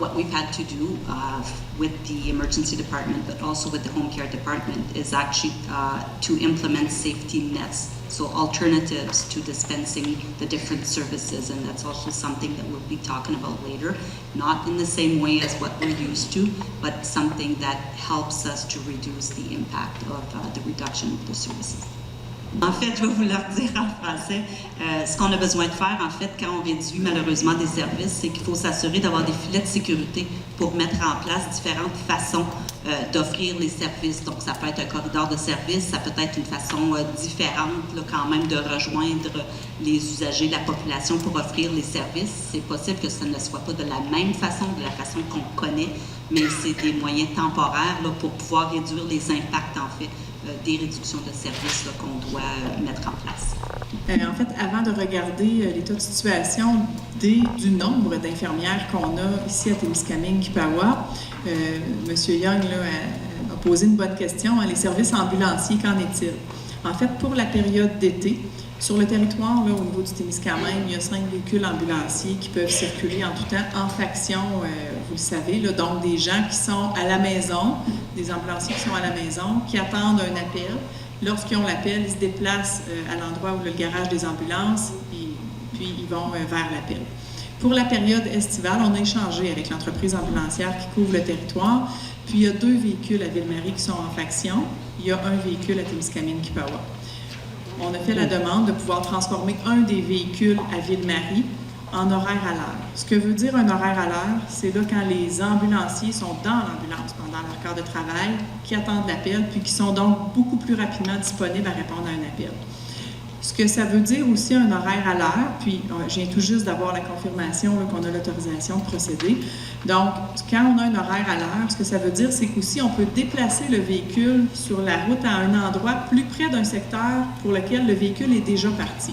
What we've had to do with the emergency department, but also with the home care department, is actually to implement safety nets, so alternatives to dispensing the different services, and that's also something that we'll be talking about later. Not in the same way as what we're used to, but something that helps us to reduce the impact of the reduction of the services. En fait, je vais vous le redire en français. Ce qu'on a besoin de faire, en fait, quand on réduit malheureusement des services, c'est qu'il faut s'assurer d'avoir des filets de sécurité pour mettre en place différentes façons d'offrir les services. Donc, ça peut être un corridor de service, ça peut être une façon différente là, quand même de rejoindre les usagers, la population pour offrir les services. C'est possible que ça ne soit pas de la même façon, de la façon qu'on connaît, mais c'est des moyens temporaires là, pour pouvoir réduire les impacts, en fait, des réductions de services là, qu'on doit mettre en place. En fait, avant de regarder l'état de situation du nombre d'infirmières qu'on a ici à Témiscamingue-Kippawa, M. Young là, a posé une bonne question. Les services ambulanciers, qu'en est-il? En fait, pour la période d'été, sur le territoire, là, au niveau du Témiscamingue, il y a 5 véhicules ambulanciers qui peuvent circuler en tout temps en faction, vous le savez, là, donc des gens qui sont à la maison, des ambulanciers qui sont à la maison, qui attendent un appel. Lorsqu'ils ont l'appel, ils se déplacent à l'endroit où le garage des ambulances, puis ils vont vers l'appel. Pour la période estivale, on a échangé avec l'entreprise ambulancière qui couvre le territoire, puis il y a 2 véhicules à Ville-Marie qui sont en faction, il y a un véhicule à Témiscamingue-Kippawa. On a fait la demande de pouvoir transformer un des véhicules à Ville-Marie en horaire à l'heure. Ce que veut dire un horaire à l'heure, c'est là quand les ambulanciers sont dans l'ambulance pendant leur quart de travail, qui attendent l'appel, puis qui sont donc beaucoup plus rapidement disponibles à répondre à un appel. Ce que ça veut dire aussi un horaire à l'heure, puis je viens tout juste d'avoir la confirmation qu'on a l'autorisation de procéder. Donc, quand on a un horaire à l'heure, ce que ça veut dire, c'est qu'aussi on peut déplacer le véhicule sur la route à un endroit plus près d'un secteur pour lequel le véhicule est déjà parti.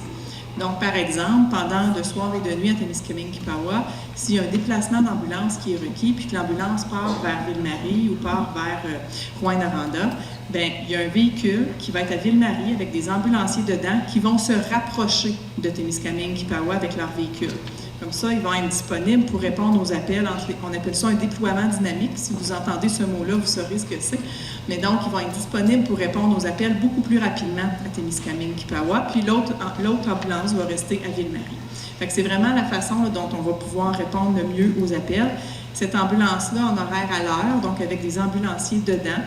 Donc, par exemple, pendant de soir et de nuit à Témiscamingue-Kippawa, s'il y a un déplacement d'ambulance qui est requis, puis que l'ambulance part vers Ville-Marie ou part vers Rouyn-Noranda, bien, il y a un véhicule qui va être à Ville-Marie avec des ambulanciers dedans qui vont se rapprocher de Témiscamingue-Kippawa avec leur véhicule. Comme ça, ils vont être disponibles pour répondre aux appels. On appelle ça un déploiement dynamique. Si vous entendez ce mot-là, vous saurez ce que c'est. Mais donc, ils vont être disponibles pour répondre aux appels beaucoup plus rapidement à Témiscamingue-Kippawa. Puis l'autre ambulance va rester à Ville-Marie. Fait que c'est vraiment la façon dont on va pouvoir répondre le mieux aux appels. Cette ambulance-là, en horaire à l'heure, donc avec des ambulanciers dedans,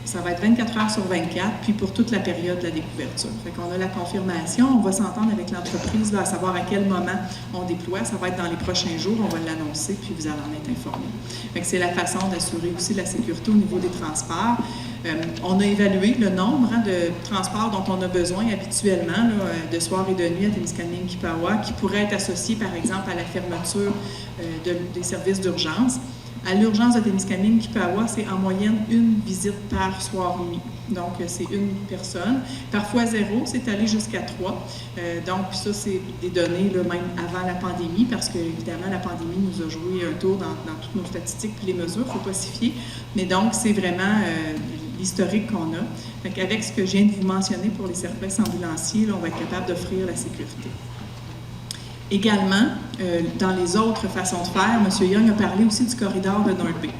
ça va être 24 heures sur 24, puis pour toute la période de la découverture. Fait qu'on a la confirmation, on va s'entendre avec l'entreprise là, à savoir à quel moment on déploie. Ça va être dans les prochains jours, on va l'annoncer, puis vous allez en être informés. Fait que c'est la façon d'assurer aussi la sécurité au niveau des transports. On a évalué le nombre de transports dont on a besoin habituellement, là, de soir et de nuit à Témiscamingue-Kippawa, qui pourraient être associés, par exemple, à la fermeture des services d'urgence. À l'urgence de Témiscamingue-Kippawa, c'est en moyenne 1 visite par soir-nuit. Donc, c'est 1 personne. Parfois 0, c'est allé jusqu'à 3. Donc, puis ça, c'est des données là, même avant la pandémie, parce que, évidemment, la pandémie nous a joué un tour dans toutes nos statistiques puis les mesures, il ne faut pas s'y fier. Mais donc, c'est vraiment l'historique qu'on a. Donc, avec ce que je viens de vous mentionner pour les services ambulanciers, là, on va être capable d'offrir la sécurité. Également, dans les autres façons de faire, M. Young a parlé aussi du corridor de North Bay.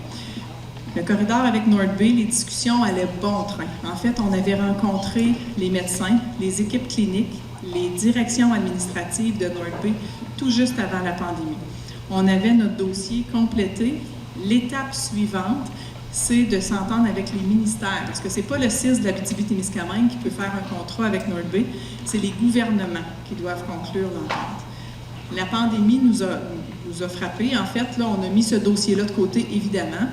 Le corridor avec North Bay, les discussions allaient bon train. En fait, on avait rencontré les médecins, les équipes cliniques, les directions administratives de North Bay tout juste avant la pandémie. On avait notre dossier complété. L'étape suivante, c'est de s'entendre avec les ministères. Parce que ce n'est pas le CIS de l'Abitibi-Témiscamingue qui peut faire un contrat avec North Bay, c'est les gouvernements qui doivent conclure l'entente. La pandémie nous a frappés. En fait, là, on a mis ce dossier-là de côté, évidemment.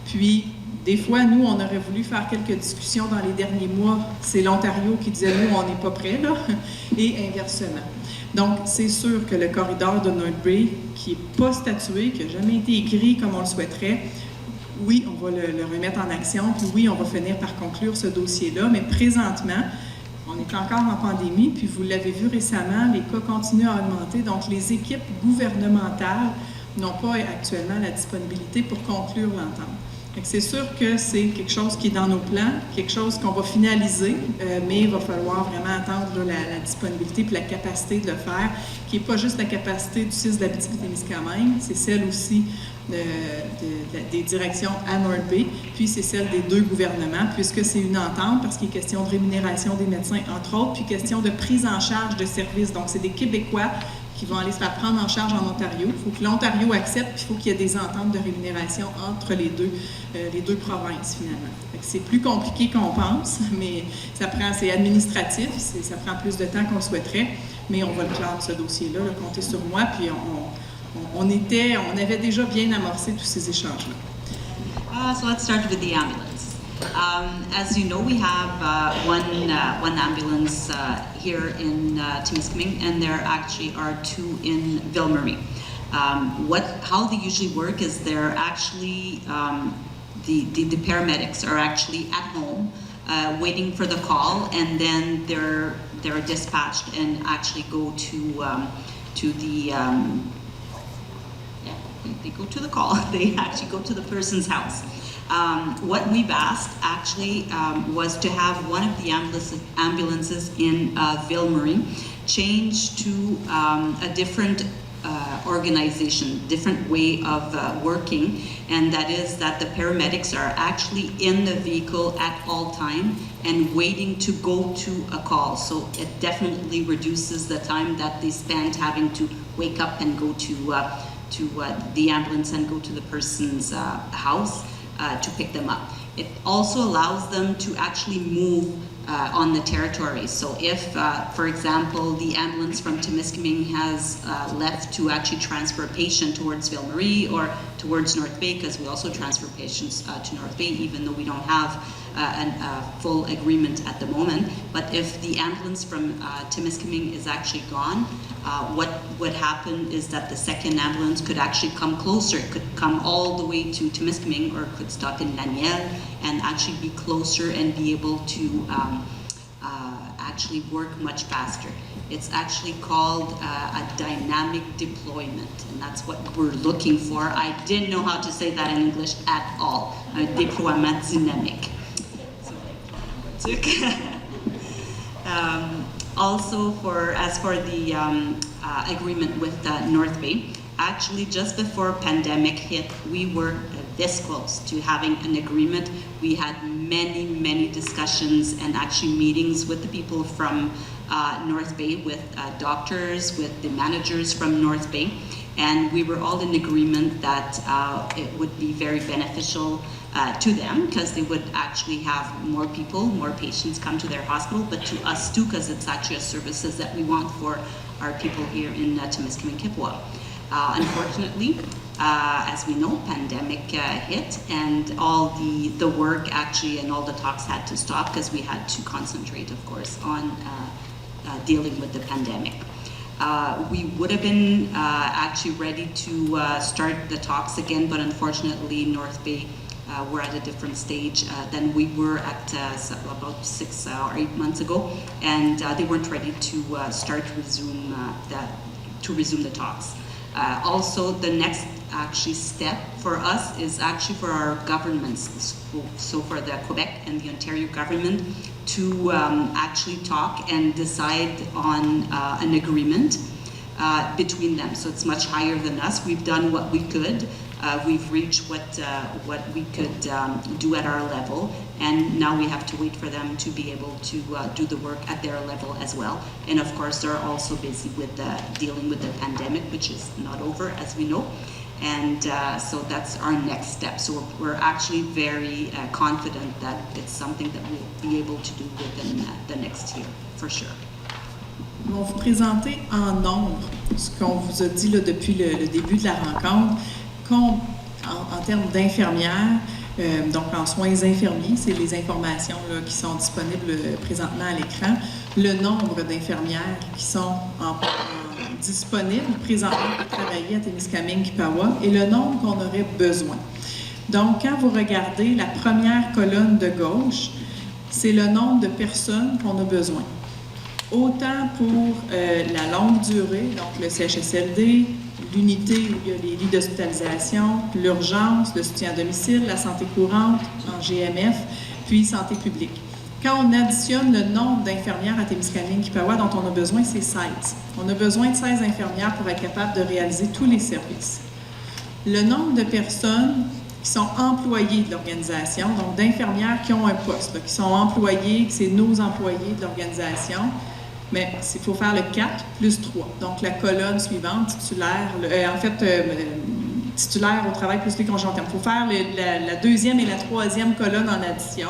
Puis, des fois, nous, on aurait voulu faire quelques discussions dans les derniers mois. C'est l'Ontario qui disait, nous, on n'est pas prêts, là, et inversement. Donc, c'est sûr que le corridor de North Bay, qui n'est pas statué, qui n'a jamais été écrit comme on le souhaiterait, oui, on va le remettre en action, puis oui, on va finir par conclure ce dossier-là, mais présentement, on est encore en pandémie, puis vous l'avez vu récemment, les cas continuent à augmenter, donc les équipes gouvernementales n'ont pas actuellement la disponibilité pour conclure l'entente. C'est sûr que c'est quelque chose qui est dans nos plans, quelque chose qu'on va finaliser, mais il va falloir vraiment attendre la disponibilité et la capacité de le faire, qui n'est pas juste la capacité du CIS de l'Abitibi-Témiscamingue, c'est celle aussi des directions à North Bay, puis c'est celle des 2 gouvernements, puisque c'est une entente, parce qu'il est question de rémunération des médecins, entre autres, puis question de prise en charge de services. Donc, c'est des Québécois qui vont aller se faire prendre en charge en Ontario. Il faut que l'Ontario accepte, puis il faut qu'il y ait des ententes de rémunération entre les deux provinces, finalement. C'est plus compliqué qu'on pense, mais c'est administratif, ça prend plus de temps qu'on le souhaiterait, mais on va le clore, ce dossier-là, comptez sur moi, puis on avait déjà bien amorcé tous ces échanges-là. So let's start with the ambulance. As you know, we have one ambulance here in Témiscamingue, and there actually are 2 in Ville-Marie. How they usually work is they're actually the paramedics are actually at home waiting for the call, and then they're dispatched and actually go to the they go to the call. They actually go to the person's house. What we've asked actually was to have one of the ambulances in Ville-Marie change to a different organization, different way of working, and that is that the paramedics are actually in the vehicle at all time and waiting to go to a call. So it definitely reduces the time that they spend having to wake up and go to the ambulance and go to the person's house to pick them up. It also allows them to actually move on the territory. So if, for example, the ambulance from Temiskaming has left to actually transfer a patient towards Ville Marie or towards North Bay, because we also transfer patients to North Bay, even though we don't have a full agreement at the moment. But if the ambulance from Temiskaming is actually gone, what would happen is that the second ambulance could actually come closer. It could come all the way to Temiskaming, or could stop in Laniel and actually be closer and be able to actually work much faster. It's actually called a dynamic deployment, and that's what we're looking for. I didn't know how to say that in English at all. Déploiement dynamique. Also, as for the agreement with North Bay, actually just before pandemic hit, we were this close to having an agreement. We had many discussions and actually meetings with the people from North Bay, with doctors, with the managers from North Bay, and we were all in agreement that it would be very beneficial to them, because they would actually have more people, more patients come to their hospital, but to us too, because it's actually a services that we want for our people here in Temiskaming Kippawa. Unfortunately, as we know, pandemic hit, and all the work actually and all the talks had to stop, because we had to concentrate, of course, on dealing with the pandemic. We would have been actually ready to start the talks again, but unfortunately North Bay were at a different stage than we were at about 6 or 8 months ago, and they weren't ready to resume the talks. Also, the next actually step for us is actually for our governments, so for the Quebec and the Ontario government, to actually talk and decide on an agreement between them. So it's much higher than us. We've done what we could. We've reached what we could do at our level, and now we have to wait for them to be able to do the work at their level as well. And of course, they're also busy with dealing with the pandemic, which is not over, as we know. And so that's our next step. So we're actually very confident that it's something that we'll be able to do within the next year, for sure. Nous allons vous présenter en nombre ce qu'on vous a dit là, depuis le début de la rencontre. En termes d'infirmières, donc en soins infirmiers, c'est les informations là, qui sont disponibles présentement à l'écran, le nombre d'infirmières qui sont disponibles présentement pour travailler à Témiscamingue, Kippawa, et le nombre qu'on aurait besoin. Donc, quand vous regardez la première colonne de gauche, c'est le nombre de personnes qu'on a besoin. Autant pour la longue durée, donc le CHSLD, l'unité où il y a les lits d'hospitalisation, l'urgence, le soutien à domicile, la santé courante en GMF, puis santé publique. Quand on additionne le nombre d'infirmières à Témiscamingue Kippawa dont on a besoin, c'est 16. On a besoin de 16 infirmières pour être capable de réaliser tous les services. Le nombre de personnes qui sont employées de l'organisation, donc d'infirmières qui ont un poste, là, qui sont employées, que c'est nos employés de l'organisation, mais il faut faire le 4 plus 3. Donc, la colonne suivante, titulaire, titulaire au travail plus les conjoints. Il faut faire la deuxième et la troisième colonne en addition.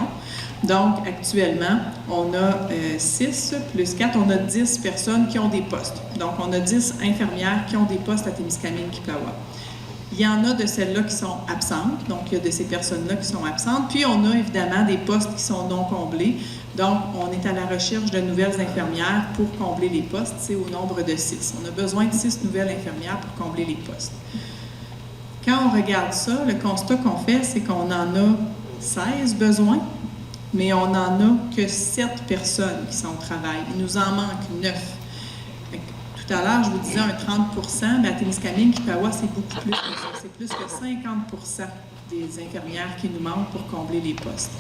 Donc, actuellement, on a 6 plus 4, on a 10 personnes qui ont des postes. Donc, on a 10 infirmières qui ont des postes à Témiscamingue Kippawa. Il y en a de celles-là qui sont absentes, donc il y a de ces personnes-là qui sont absentes. Puis, on a évidemment des postes qui sont non comblés. Donc, on est à la recherche de nouvelles infirmières pour combler les postes. C'est au nombre de 6. On a besoin de 6 nouvelles infirmières pour combler les postes. Quand on regarde ça, le constat qu'on fait, c'est qu'on en a 16 besoins, mais on n'en a que 7 personnes qui sont au travail. Il nous en manque 9. Tout à l'heure, je vous disais un 30 mais à Témiscamingue Kippawa, c'est beaucoup plus que ça. C'est plus que 50 des infirmières qui nous manquent pour combler les postes.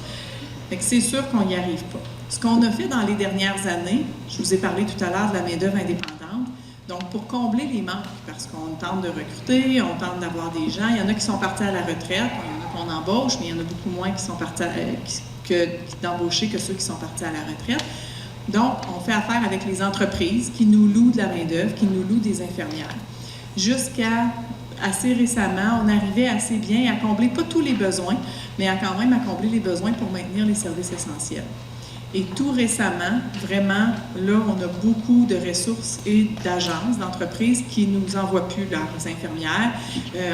Fait que c'est sûr qu'on n'y arrive pas. Ce qu'on a fait dans les dernières années, je vous ai parlé tout à l'heure de la main-d'œuvre indépendante, Donc, pour combler les manques, parce qu'on tente de recruter, on tente d'avoir des gens, il y en a qui sont partis à la retraite, il y en a qu'on embauche, mais il y en a beaucoup moins qui sont partis d'embaucher que ceux qui sont partis à la retraite. Donc, on fait affaire avec les entreprises qui nous louent de la main-d'œuvre, qui nous louent des infirmières. Jusqu'à assez récemment, on arrivait assez bien à combler, pas tous les besoins, mais à quand même à combler les besoins pour maintenir les services essentiels. Et tout récemment, vraiment, là, on a beaucoup de ressources et d'agences, d'entreprises qui ne nous envoient plus leurs infirmières.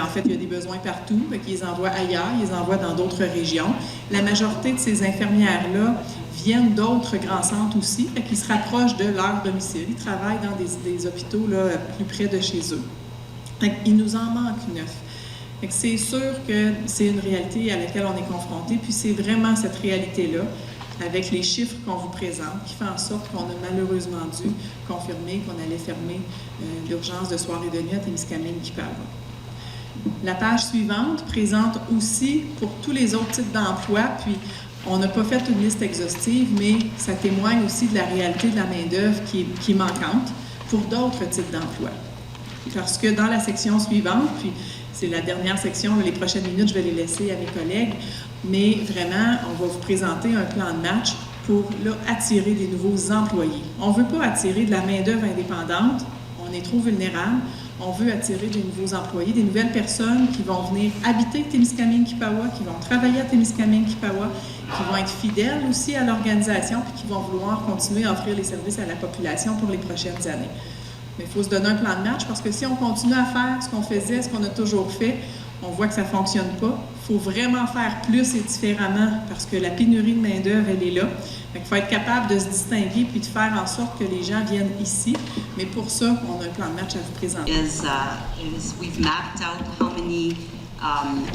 En fait, il y a des besoins partout, ils les envoient ailleurs, ils les envoient dans d'autres régions. La majorité de ces infirmières-là viennent d'autres grands centres aussi, qui se rapprochent de leur domicile. Ils travaillent dans des hôpitaux là, plus près de chez eux. Il nous en manque 9. C'est sûr que c'est une réalité à laquelle on est confronté, puis c'est vraiment cette réalité-là, avec les chiffres qu'on vous présente, qui fait en sorte qu'on a malheureusement dû confirmer qu'on allait fermer l'urgence de soir et de nuit à Témiscamingue-Quipava. La page suivante présente aussi pour tous les autres types d'emplois, puis on n'a pas fait une liste exhaustive, mais ça témoigne aussi de la réalité de la main-d'œuvre qui est manquante pour d'autres types d'emplois. Parce que dans la section suivante, puis c'est la dernière section, les prochaines minutes, je vais les laisser à mes collègues, mais vraiment, on va vous présenter un plan de match pour là, attirer des nouveaux employés. On ne veut pas attirer de la main-d'œuvre indépendante, on est trop vulnérable. On veut attirer des nouveaux employés, des nouvelles personnes qui vont venir habiter Témiscamingue-Quipava, qui vont travailler à Témiscamingue-Quipava, qui vont être fidèles aussi à l'organisation, puis qui vont vouloir continuer à offrir les services à la population pour les prochaines années. Mais il faut se donner un plan de match parce que si on continue à faire ce qu'on faisait, ce qu'on a toujours fait, on voit que ça ne fonctionne pas. Il faut vraiment faire plus et différemment parce que la pénurie de main-d'œuvre, elle est là. Il faut être capable de se distinguer puis de faire en sorte que les gens viennent ici. Mais pour ça, on a un plan de match à vous présenter. We've mapped out how many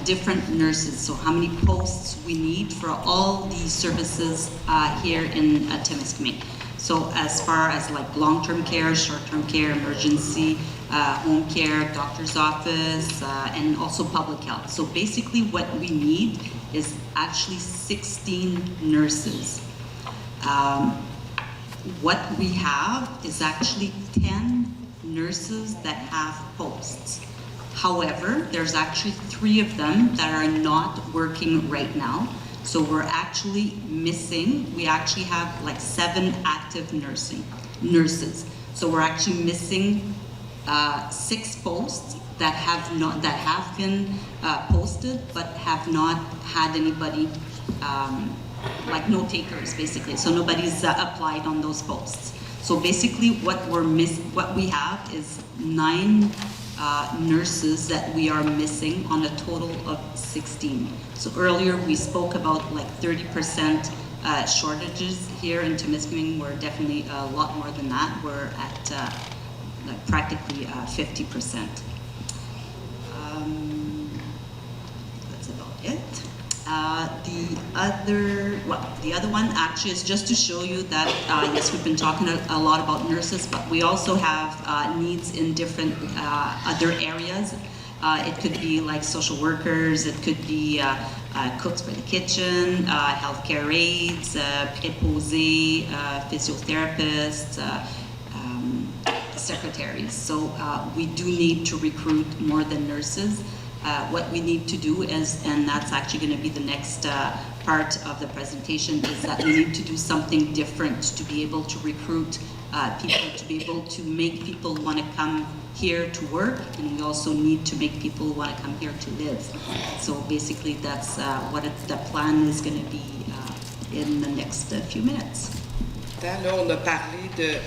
different nurses, so how many posts we need for all these services here in Témiscamingue. So as far as like long-term care, short-term care, emergency, home care, doctor's office, and also public health. So basically what we need is actually 16 nurses. What we have is actually 10 nurses that have posts. However, there's actually 3 of them that are not working right now. So we're actually missing, we actually have like 7 active nurses. So we're actually missing 6 posts that have been posted but have not had anybody, like no takers basically. So nobody's applied on those posts. So basically what we have is 9 nurses that we are missing on a total of 16. So earlier we spoke about like 30% shortages here in Témiscamingue. We're definitely a lot more than that. We're at like practically 50%. That's about it. The other one actually is just to show you that, yes, we've been talking a lot about nurses, but we also have needs in different other areas. It could be like social workers, it could be cooks for the kitchen, healthcare aides, préposés, physiotherapists, secretaries. So we do need to recruit more than nurses. What we need to do is, and that's actually going to be the next part of the presentation, is that we need to do something different to be able to recruit people, to be able to make people want to come here to work, and we also need to make people want to come here to live. So basically that's what the plan is going to be in the next few minutes. Là, on a parlé de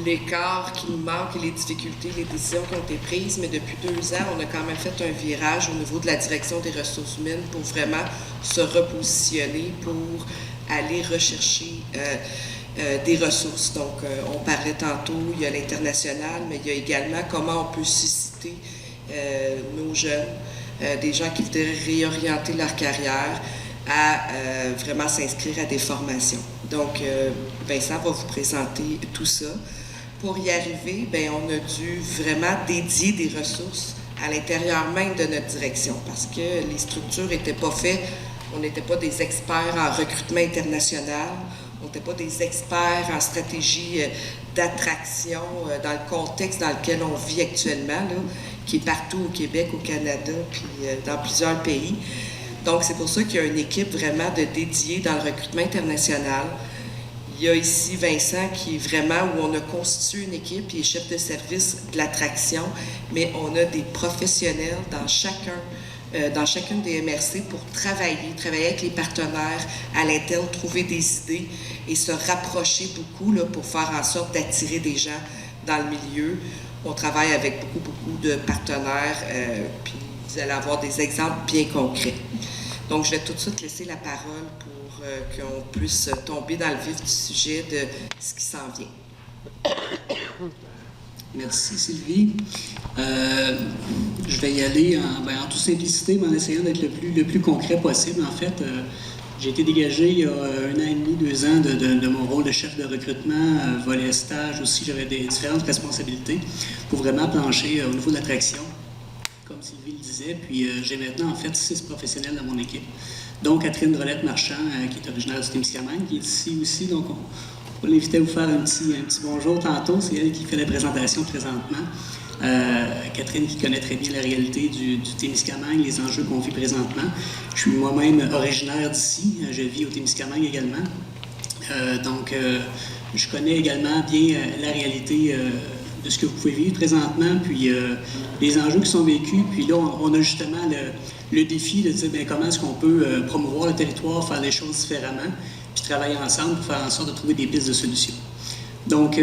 l'écart qui nous manque et les difficultés, les décisions qui ont été prises, mais depuis 2 ans, on a quand même fait un virage au niveau de la direction des ressources humaines pour vraiment se repositionner, pour aller rechercher des ressources. Donc, on parlait tantôt, il y a l'international, mais il y a également comment on peut susciter nos jeunes, des gens qui voudraient réorienter leur carrière à vraiment s'inscrire à des formations. Donc, Vincent va vous présenter tout ça. Pour y arriver, on a dû vraiment dédier des ressources à l'intérieur même de notre direction parce que les structures n'étaient pas faites. On n'était pas des experts en recrutement international, on n'était pas des experts en stratégie d'attraction dans le contexte dans lequel on vit actuellement, là, qui est partout au Québec, au Canada, puis dans plusieurs pays. Donc, c'est pour ça qu'il y a une équipe vraiment dédiée dans le recrutement international. Il y a ici Vincent qui est vraiment, où on a constitué une équipe, il est chef de service de l'attraction, mais on a des professionnels dans chacune des MRC pour travailler avec les partenaires à l'interne, trouver des idées et se rapprocher beaucoup là, pour faire en sorte d'attirer des gens dans le milieu. On travaille avec beaucoup de partenaires, puis vous allez avoir des exemples bien concrets. Donc, je vais tout de suite laisser la parole pour qu'on puisse tomber dans le vif du sujet de ce qui s'en vient. Merci Sylvie. Je vais y aller en toute simplicité, mais en essayant d'être le plus concret possible. En fait, j'ai été dégagé il y a 1 an et demi, 2 ans de mon rôle de chef de recrutement, volet stage aussi. J'avais des différentes responsabilités pour vraiment plancher au niveau de l'attraction, comme Sylvie le disait. Puis j'ai maintenant en fait 6 professionnels dans mon équipe, dont Catherine Drolette-Marchand, qui est originaire du Témiscamingue, qui est ici aussi. Donc on va l'inviter à vous faire un petit bonjour tantôt. C'est elle qui fait la présentation présentement. Catherine qui connaît très bien la réalité du Témiscamingue, les enjeux qu'on vit présentement. Je suis moi-même originaire d'ici. Je vis au Témiscamingue également. Donc, je connais également bien la réalité de ce que vous pouvez vivre présentement, puis les enjeux qui sont vécus. Puis là, on a justement le défi de dire bien, comment est-ce qu'on peut promouvoir le territoire, faire les choses différemment, puis travailler ensemble pour faire en sorte de trouver des pistes de solutions. Donc,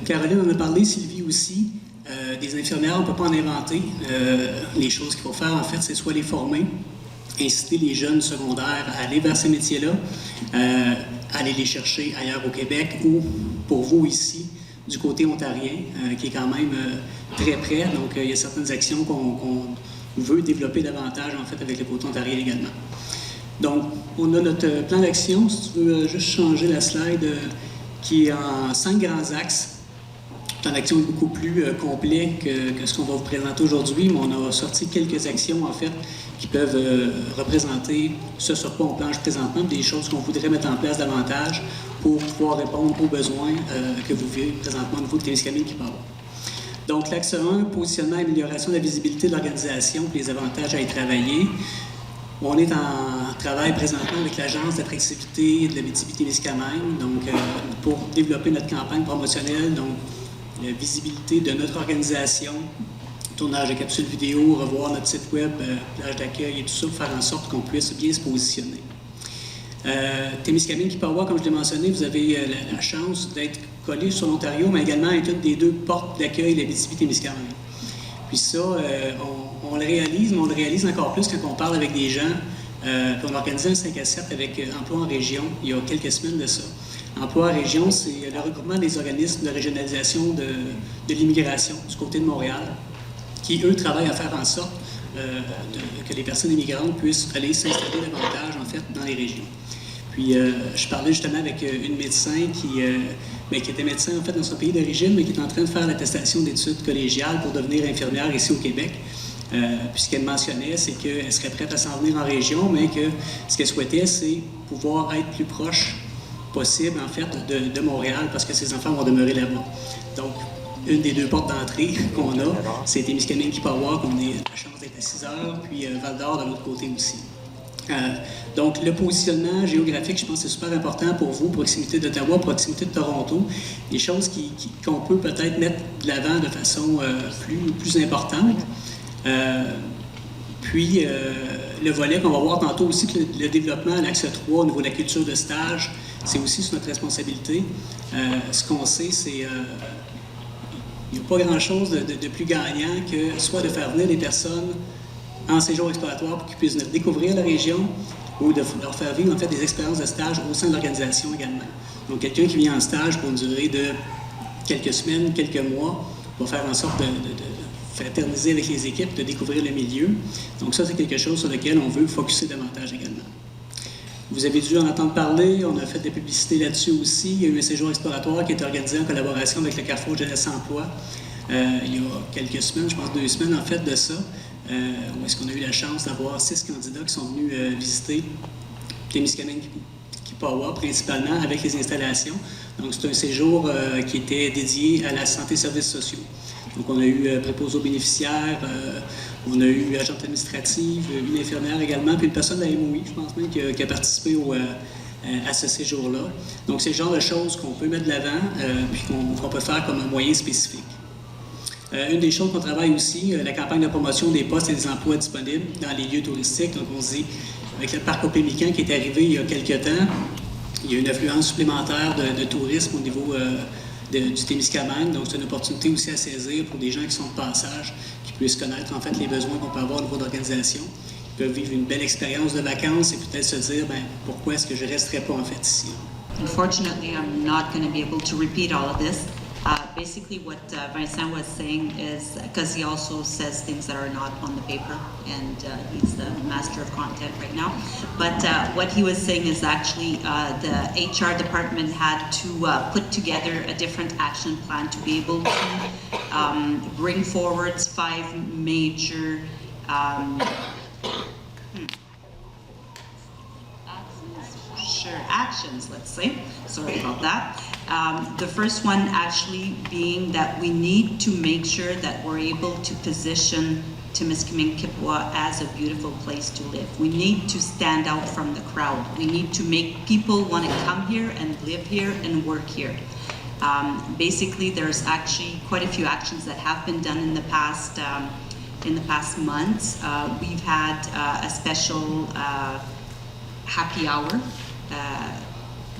Caroline en a parlé, Sylvie aussi. Des infirmières, on ne peut pas en inventer. Les choses qu'il faut faire, en fait, c'est soit les former, inciter les jeunes secondaires à aller vers ces métiers-là, aller les chercher ailleurs au Québec ou, pour vous ici, du côté ontarien, qui est quand même très près. Donc, il y a certaines actions qu'on veut développer davantage, en fait, avec le côté ontarien également. Donc, on a notre plan d'action, si tu veux juste changer la slide, qui est en 5 grands axes. Le plan d'action est beaucoup plus complet que ce qu'on va vous présenter aujourd'hui, mais on a sorti quelques actions, en fait, qui peuvent représenter ce sur quoi on planche présentement, des choses qu'on voudrait mettre en place davantage pour pouvoir répondre aux besoins que vous vivez présentement au niveau de Témiscamingue qui parle. Donc, l'axe 1, positionnement et amélioration de la visibilité de l'organisation et les avantages à y travailler. On est en travail présentement avec l'Agence d'attractivité de l'Abitibi-Témiscamingue, donc pour développer notre campagne promotionnelle, donc la visibilité de notre organisation, tournage de capsules vidéo, revoir notre site web, plage d'accueil et tout ça, pour faire en sorte qu'on puisse bien se positionner. Témiscamingue Kippawa, comme je l'ai mentionné, vous avez la chance d'être collé sur l'Ontario, mais également être une des 2 portes d'accueil de l'Abitibi-Témiscamingue. Puis ça, on le réalise, mais on le réalise encore plus quand on parle avec des gens. Puis on a organisé un 5 à 7 avec Emploi en région il y a quelques semaines de ça. Emploi en région, c'est le regroupement des organismes de régionalisation de l'immigration du côté de Montréal, qui, eux, travaillent à faire en sorte que les personnes immigrantes puissent aller s'installer davantage, en fait, dans les régions. Puis, je parlais justement avec une médecin qui était médecin, en fait, dans son pays d'origine, mais qui est en train de faire l'attestation d'études collégiales pour devenir infirmière ici au Québec. Puis, ce qu'elle mentionnait, c'est qu'elle serait prête à s'en venir en région, mais que ce qu'elle souhaitait, c'est pouvoir être plus proche possible, en fait, de Montréal, parce que ses enfants vont demeurer là-bas. Donc, une des 2 portes d'entrée qu'on a, c'est Témiscamingue Kippawa, qu'on a la chance d'être à 6 heures, puis Val-d'Or de l'autre côté aussi. Donc, le positionnement géographique, je pense que c'est super important pour vous, proximité d'Ottawa, proximité de Toronto, des choses qu'on peut peut-être mettre de l'avant de façon plus importante. Puis, le volet qu'on va voir tantôt aussi, que le développement à l'axe 3 au niveau de la culture de stage, c'est aussi sur notre responsabilité. Ce qu'on sait, c'est il n'y a pas grand-chose de plus gagnant que soit de faire venir des personnes en séjour exploratoire pour qu'ils puissent venir découvrir la région ou de leur faire vivre en fait des expériences de stage au sein de l'organisation également. Donc, quelqu'un qui vient en stage pour une durée de quelques semaines, quelques mois, va faire en sorte de fraterniser avec les équipes, de découvrir le milieu. Donc, ça, c'est quelque chose sur lequel on veut focusser davantage également. Vous avez dû en entendre parler, on a fait des publicités là-dessus aussi. Il y a eu un séjour exploratoire qui est organisé en collaboration avec le Carrefour Jeunesse Emploi il y a quelques semaines, je pense 2 semaines en fait de ça, où est-ce qu'on a eu la chance d'avoir 6 candidats qui sont venus visiter Témiscamingue Kipawa, principalement avec les installations. Donc, c'est un séjour qui était dédié à la santé et services sociaux. Donc, on a eu préposés aux bénéficiaires, on a eu agente administrative, une infirmière également, puis une personne de la MOI, je pense même, qui a participé à ce séjour-là. Donc, c'est le genre de choses qu'on peut mettre de l'avant, puis qu'on peut faire comme un moyen spécifique. Une des choses qu'on travaille aussi, la campagne de promotion des postes et des emplois disponibles dans les lieux touristiques. Donc, on se dit, avec le parc Opémican qui est arrivé il y a quelques temps, il y a une affluence supplémentaire de tourisme au niveau du Témiscamingue. Donc, c'est une opportunité aussi à saisir pour des gens qui sont de passage, qui puissent connaître en fait les besoins qu'on peut avoir au niveau d'organisation. Ils peuvent vivre une belle expérience de vacances et peut-être se dire, ben, pourquoi est-ce que je ne resterai pas en fait ici? Unfortunately, I'm not going to be able to repeat all of this. Basically, what Vincent was saying is, because he also says things that are not on the paper, and he's the master of content right now. But what he was saying is actually the HR department had to put together a different action plan to be able to bring forward 5 major actions, let's say. Sorry about that. The first one actually being that we need to make sure that we're able to position Témiscamingue Kipwa as a beautiful place to live. We need to stand out from the crowd. We need to make people want to come here and live here and work here. Basically, there's actually quite a few actions that have been done in the past months. We've had a special happy hour.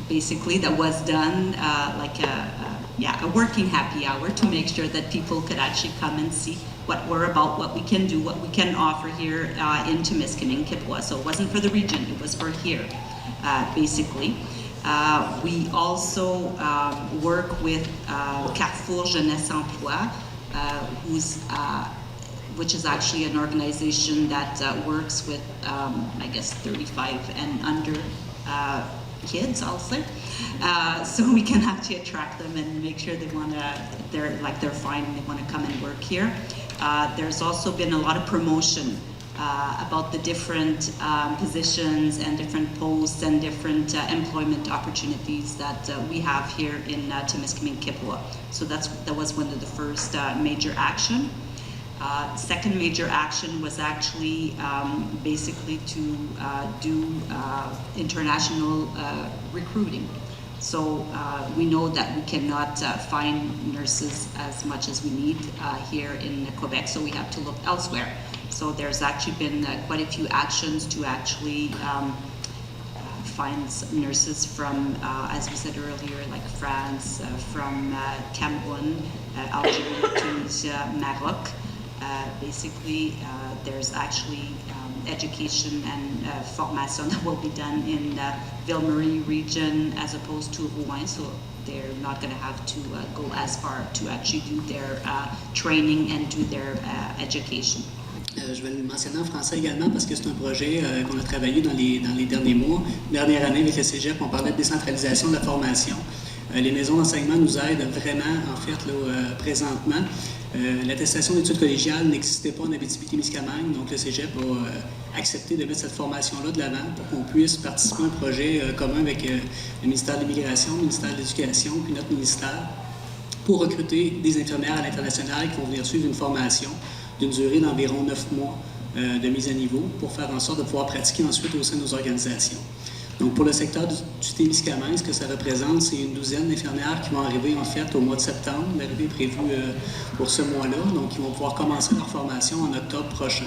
Basically, that was done like a working happy hour to make sure that people could actually come and see what we're about, what we can do, what we can offer here in Témiscamingue Kipwa. So it wasn't for the region, it was for here, basically. We also work with Carrefour Jeunesse Emploi, which is actually an organization that works with, I guess, 35 and under kids, I'll say. So we can actually attract them and make sure they're fine and they want to come and work here. There's also been a lot of promotion about the different positions and different posts and different employment opportunities that we have here in Témiscamingue Kipwa. So that was one of the first major action. Second major action was actually basically to do international recruiting. So we know that we cannot find nurses as much as we need here in Quebec, so we have to look elsewhere. So there's actually been quite a few actions to actually find nurses from, as we said earlier, like France, from Cameroon, Algeria, Tunisia, Maroc. Basically, there's actually education and formation that will be done in the Ville-Marie region as opposed to Rouen, so they're not going to have to go as far to actually do their training and do their education. Je vais le mentionner en français également parce que c'est un projet qu'on a travaillé dans les derniers mois. Dernière année avec le Cégep, on parlait de décentralisation de la formation. Les maisons d'enseignement nous aident vraiment, en fait, là, présentement. L'attestation d'études collégiales n'existait pas en Abitibi-Témiscamingue, donc le Cégep a accepté de mettre cette formation-là de l'avant pour qu'on puisse participer à un projet commun avec le ministère de l'Immigration, le ministère de l'Éducation, puis notre ministère, pour recruter des infirmières à l'international qui vont venir suivre une formation d'une durée d'environ 9 mois de mise à niveau pour faire en sorte de pouvoir pratiquer ensuite au sein de nos organisations. Donc, pour le secteur du Témiscamingue, ce que ça représente, c'est une douzaine d'infirmières qui vont arriver, en fait, au mois de septembre. L'arrivée est prévue pour ce mois-là. Donc, ils vont pouvoir commencer leur formation en octobre prochain.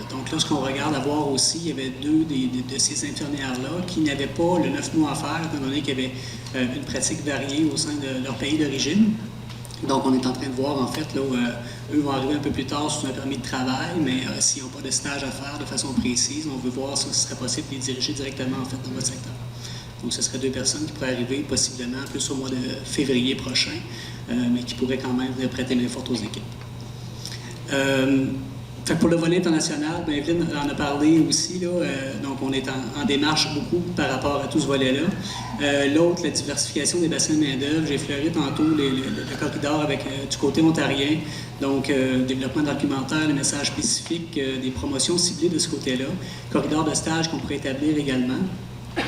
Donc, là, ce qu'on regarde à voir aussi, il y avait 2 de ces infirmières-là qui n'avaient pas le 9 mois à faire, étant donné qu'il y avait une pratique variée au sein de leur pays d'origine. Donc, on est en train de voir, en fait, là, eux vont arriver un peu plus tard sous un permis de travail, mais s'ils n'ont pas de stage à faire de façon précise, on veut voir si ce serait possible de les diriger directement, en fait, dans votre secteur. Donc, ce seraient 2 personnes qui pourraient arriver possiblement plus au mois de février prochain, mais qui pourraient quand même venir prêter main forte aux équipes. Fait que pour le volet international, ben Evelyne en a parlé aussi, là, donc on est en démarche beaucoup par rapport à tout ce volet-là. L'autre, la diversification des bassins de main-d'œuvre, j'ai effleuré tantôt le corridor avec du côté ontarien, donc développement d'argumentaire, les messages spécifiques, des promotions ciblées de ce côté-là, corridor de stage qu'on pourrait établir également.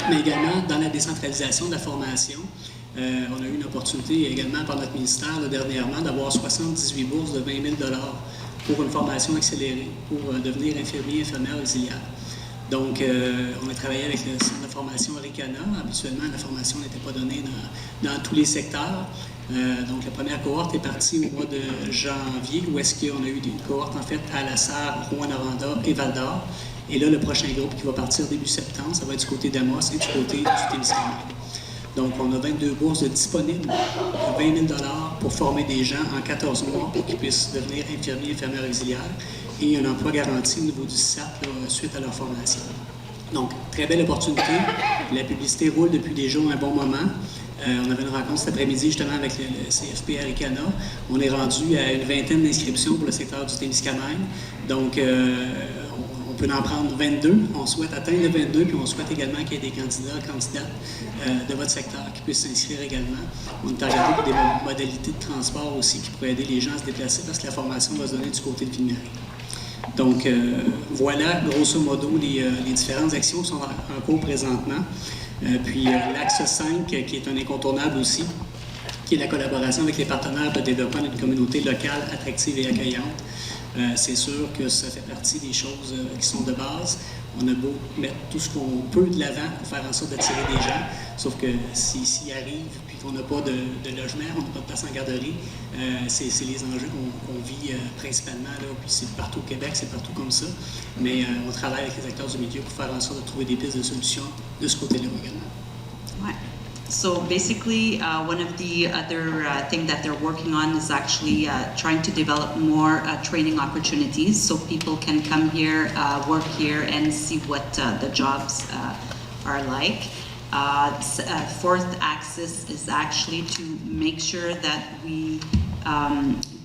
mais également dans la décentralisation de la formation. On a eu une opportunité également par notre ministère dernièrement d'avoir 78 bourses de 20 000 $ pour une formation accélérée pour devenir infirmier, infirmière auxiliaire. Donc, on a travaillé avec le centre de formation Ricana. Habituellement, la formation n'était pas donnée dans tous les secteurs. Donc, la première cohorte est partie au mois de janvier, où est-ce qu'on a eu une cohorte, en fait, à La Sarre, Rouyn-Noranda et Val-d'Or. Et là, le prochain groupe qui va partir début septembre, ça va être du côté d'Amos et du côté du Témiscamingue. Donc, on a 22 bourses disponibles, 20 000 $ pour former des gens en 14 mois pour qu'ils puissent devenir infirmiers, infirmières auxiliaires et un emploi garanti au niveau du CISAT suite à leur formation. Donc, très belle opportunité. La publicité roule depuis déjà un bon moment. On avait une rencontre cet après-midi justement avec le CFP Aricana. On est rendu à une vingtaine d'inscriptions pour le secteur du Témiscamingue. Donc, on peut en prendre 22. On souhaite atteindre le 22, puis on souhaite également qu'il y ait des candidates de votre secteur qui puissent s'inscrire également. On est regardé pour des modalités de transport aussi qui pourraient aider les gens à se déplacer parce que la formation va se donner du côté de Ville-Marie. Donc, voilà, grosso modo, les différentes actions qui sont en cours présentement. Puis, l'axe 5, qui est un incontournable aussi, qui est la collaboration avec les partenaires de développement d'une communauté locale attractive et accueillante. C'est sûr que ça fait partie des choses qui sont de base. On a beau mettre tout ce qu'on peut de l'avant pour faire en sorte d'attirer des gens, sauf que s'ils arrivent puis qu'on n'a pas de logement, on n'a pas de place en garderie, c'est les enjeux qu'on vit principalement, là, puis c'est partout au Québec, c'est partout comme ça. Mais on travaille avec les acteurs du milieu pour faire en sorte de trouver des pistes de solutions de ce côté-là également. Ouais. So basically, one of the other thing that they're working on is actually trying to develop more training opportunities so people can come here, work here, and see what the jobs are like. Fourth axis is actually to make sure that we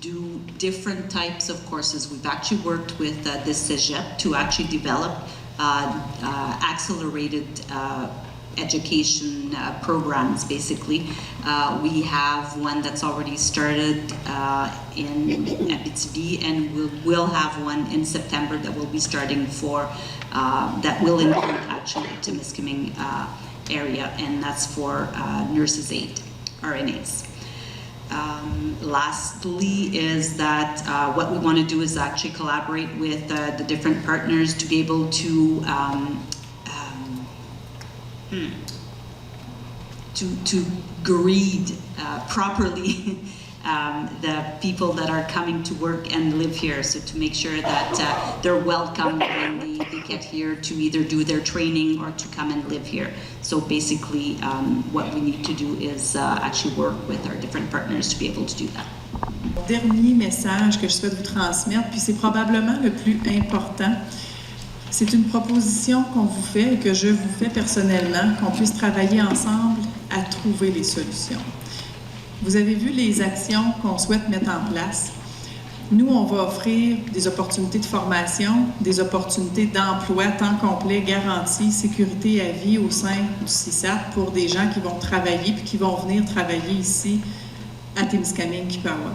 do different types of courses. We've actually worked with the CEGEP to actually develop accelerated education programs, basically. We have one that's already started in Abitibi, and we'll have one in September that will be starting for, that will include actually the Témiscamingue area, and that's for nurses aid, RNAs. Lastly is that what we want to do is actually collaborate with the different partners to be able to to greet properly the people that are coming to work and live here. So to make sure that they're welcome when they get here to either do their training or to come and live here. So basically, what we need to do is actually work with our different partners to be able to do that. Dernier message que je souhaite vous transmettre, puis c'est probablement le plus important. C'est une proposition qu'on vous fait et que je vous fais personnellement, qu'on puisse travailler ensemble à trouver les solutions. Vous avez vu les actions qu'on souhaite mettre en place. Nous, on va offrir des opportunités de formation, des opportunités d'emploi temps complet garanti, sécurité à vie au sein du CISAT pour des gens qui vont travailler puis qui vont venir travailler ici à Témiscamingue-Kippawa.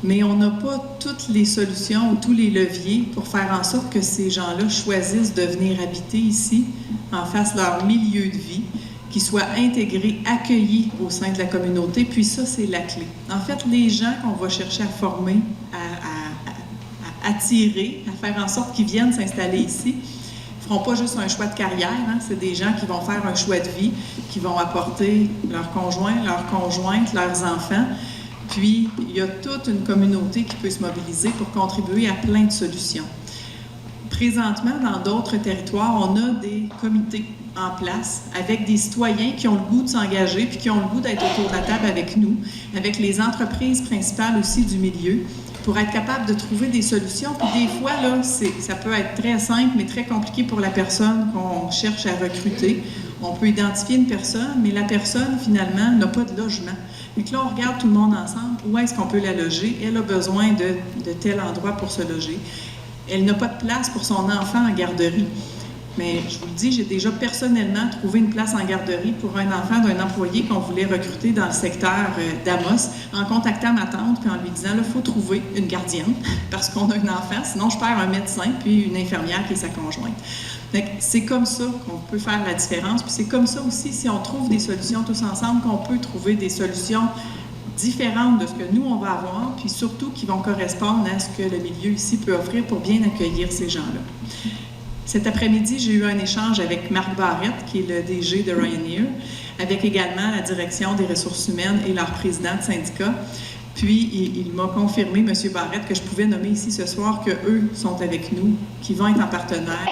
Mais on n'a pas toutes les solutions ou tous les leviers pour faire en sorte que ces gens-là choisissent de venir habiter ici, en fassent leur milieu de vie, qu'ils soient intégrés, accueillis au sein de la communauté. Puis ça, c'est la clé. En fait, les gens qu'on va chercher à former, à attirer, à faire en sorte qu'ils viennent s'installer ici, ne feront pas juste un choix de carrière. Hein? C'est des gens qui vont faire un choix de vie, qui vont apporter leurs conjoints, leurs conjointes, leurs enfants. Puis, il y a toute une communauté qui peut se mobiliser pour contribuer à plein de solutions. Présentement, dans d'autres territoires, on a des comités en place avec des citoyens qui ont le goût de s'engager puis qui ont le goût d'être autour de la table avec nous, avec les entreprises principales aussi du milieu, pour être capable de trouver des solutions. Puis des fois, là, ça peut être très simple, mais très compliqué pour la personne qu'on cherche à recruter. On peut identifier une personne, mais la personne, finalement, n'a pas de logement. Donc là, on regarde tout le monde ensemble. Où est-ce qu'on peut la loger? Elle a besoin de tel endroit pour se loger. Elle n'a pas de place pour son enfant en garderie. Mais je vous le dis, j'ai déjà personnellement trouvé une place en garderie pour un enfant d'un employé qu'on voulait recruter dans le secteur d'Amos, en contactant ma tante puis en lui disant, là, il faut trouver une gardienne parce qu'on a un enfant, sinon je perds un médecin puis une infirmière qui est sa conjointe. Fait que c'est comme ça qu'on peut faire la différence. Puis c'est comme ça aussi, si on trouve des solutions tous ensemble, qu'on peut trouver des solutions différentes de ce que nous, on va avoir, puis surtout qui vont correspondre à ce que le milieu ici peut offrir pour bien accueillir ces gens-là. Cet après-midi, j'ai eu un échange avec Marc Barrette, qui est le DG de Ryanair, avec également la direction des ressources humaines et leur président de syndicat. Puis, il m'a confirmé, M. Barrette, que je pouvais nommer ici ce soir qu'eux sont avec nous, qui vont être en partenaire,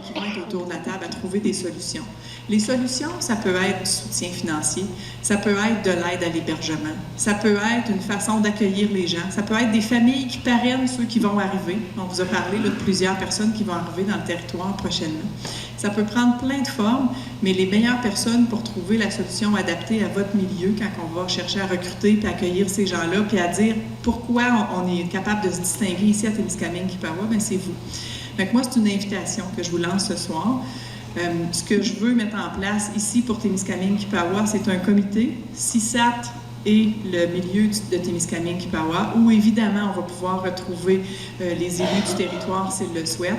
qui vont être autour de la table à trouver des solutions. Les solutions, ça peut être du soutien financier, ça peut être de l'aide à l'hébergement, ça peut être une façon d'accueillir les gens, ça peut être des familles qui parrainent ceux qui vont arriver. On vous a parlé là, de plusieurs personnes qui vont arriver dans le territoire prochainement. Ça peut prendre plein de formes, mais les meilleures personnes pour trouver la solution adaptée à votre milieu quand on va chercher à recruter puis accueillir ces gens-là, puis à dire pourquoi on est capable de se distinguer ici à Témiscamingue-Kippawa, bien c'est vous. Donc moi, c'est une invitation que je vous lance ce soir. Ce que je veux mettre en place ici pour Témiscamingue-Kippawa, c'est un comité, CISAT et le milieu de Témiscamingue-Kippawa, où évidemment on va pouvoir retrouver les élus du territoire s'ils le souhaitent.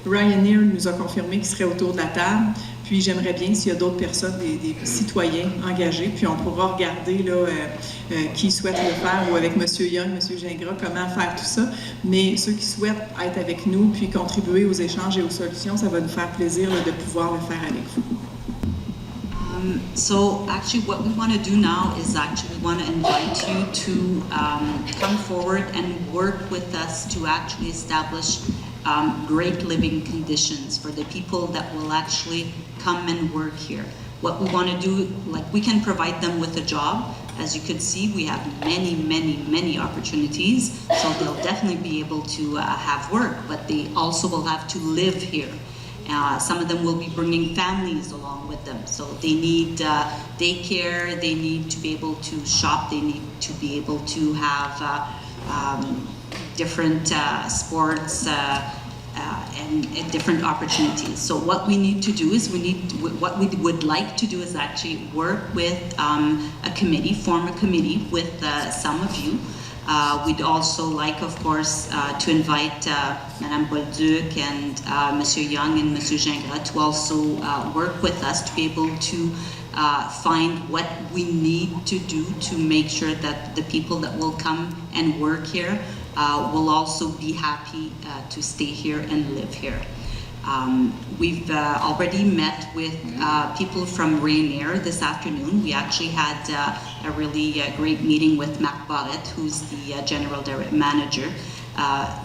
Ryanair nous a confirmé qu'il serait autour de la table, puis j'aimerais bien s'il y a d'autres personnes, des citoyens engagés, puis on pourra regarder là, qui souhaitent le faire, ou avec M. Young, M. Gingras, comment faire tout ça. Mais ceux qui souhaitent être avec nous, puis contribuer aux échanges et aux solutions, ça va nous faire plaisir là, de pouvoir le faire avec vous. So actually what we want to do now is actually we want to invite you to come forward and work with us to actually establish great living conditions for the people that will actually come and work here. What we want to do, like we can provide them with a job. As you could see, we have many opportunities, so they'll definitely be able to have work, but they also will have to live here. Some of them will be bringing families along with them, so they need daycare, they need to be able to shop, they need to be able to have different sports and different opportunities. So what we need to do is what we would like to do is actually work with a committee, form a committee with some of you. We'd also like, of course, to invite Madame Bolduc and Monsieur Young and Monsieur Gingras to also work with us to be able to find what we need to do to make sure that the people that will come and work here will also be happy to stay here and live here. We've already met with people from Ryanair this afternoon. We actually had a really great meeting with Marc Barrette, who's the General Manager.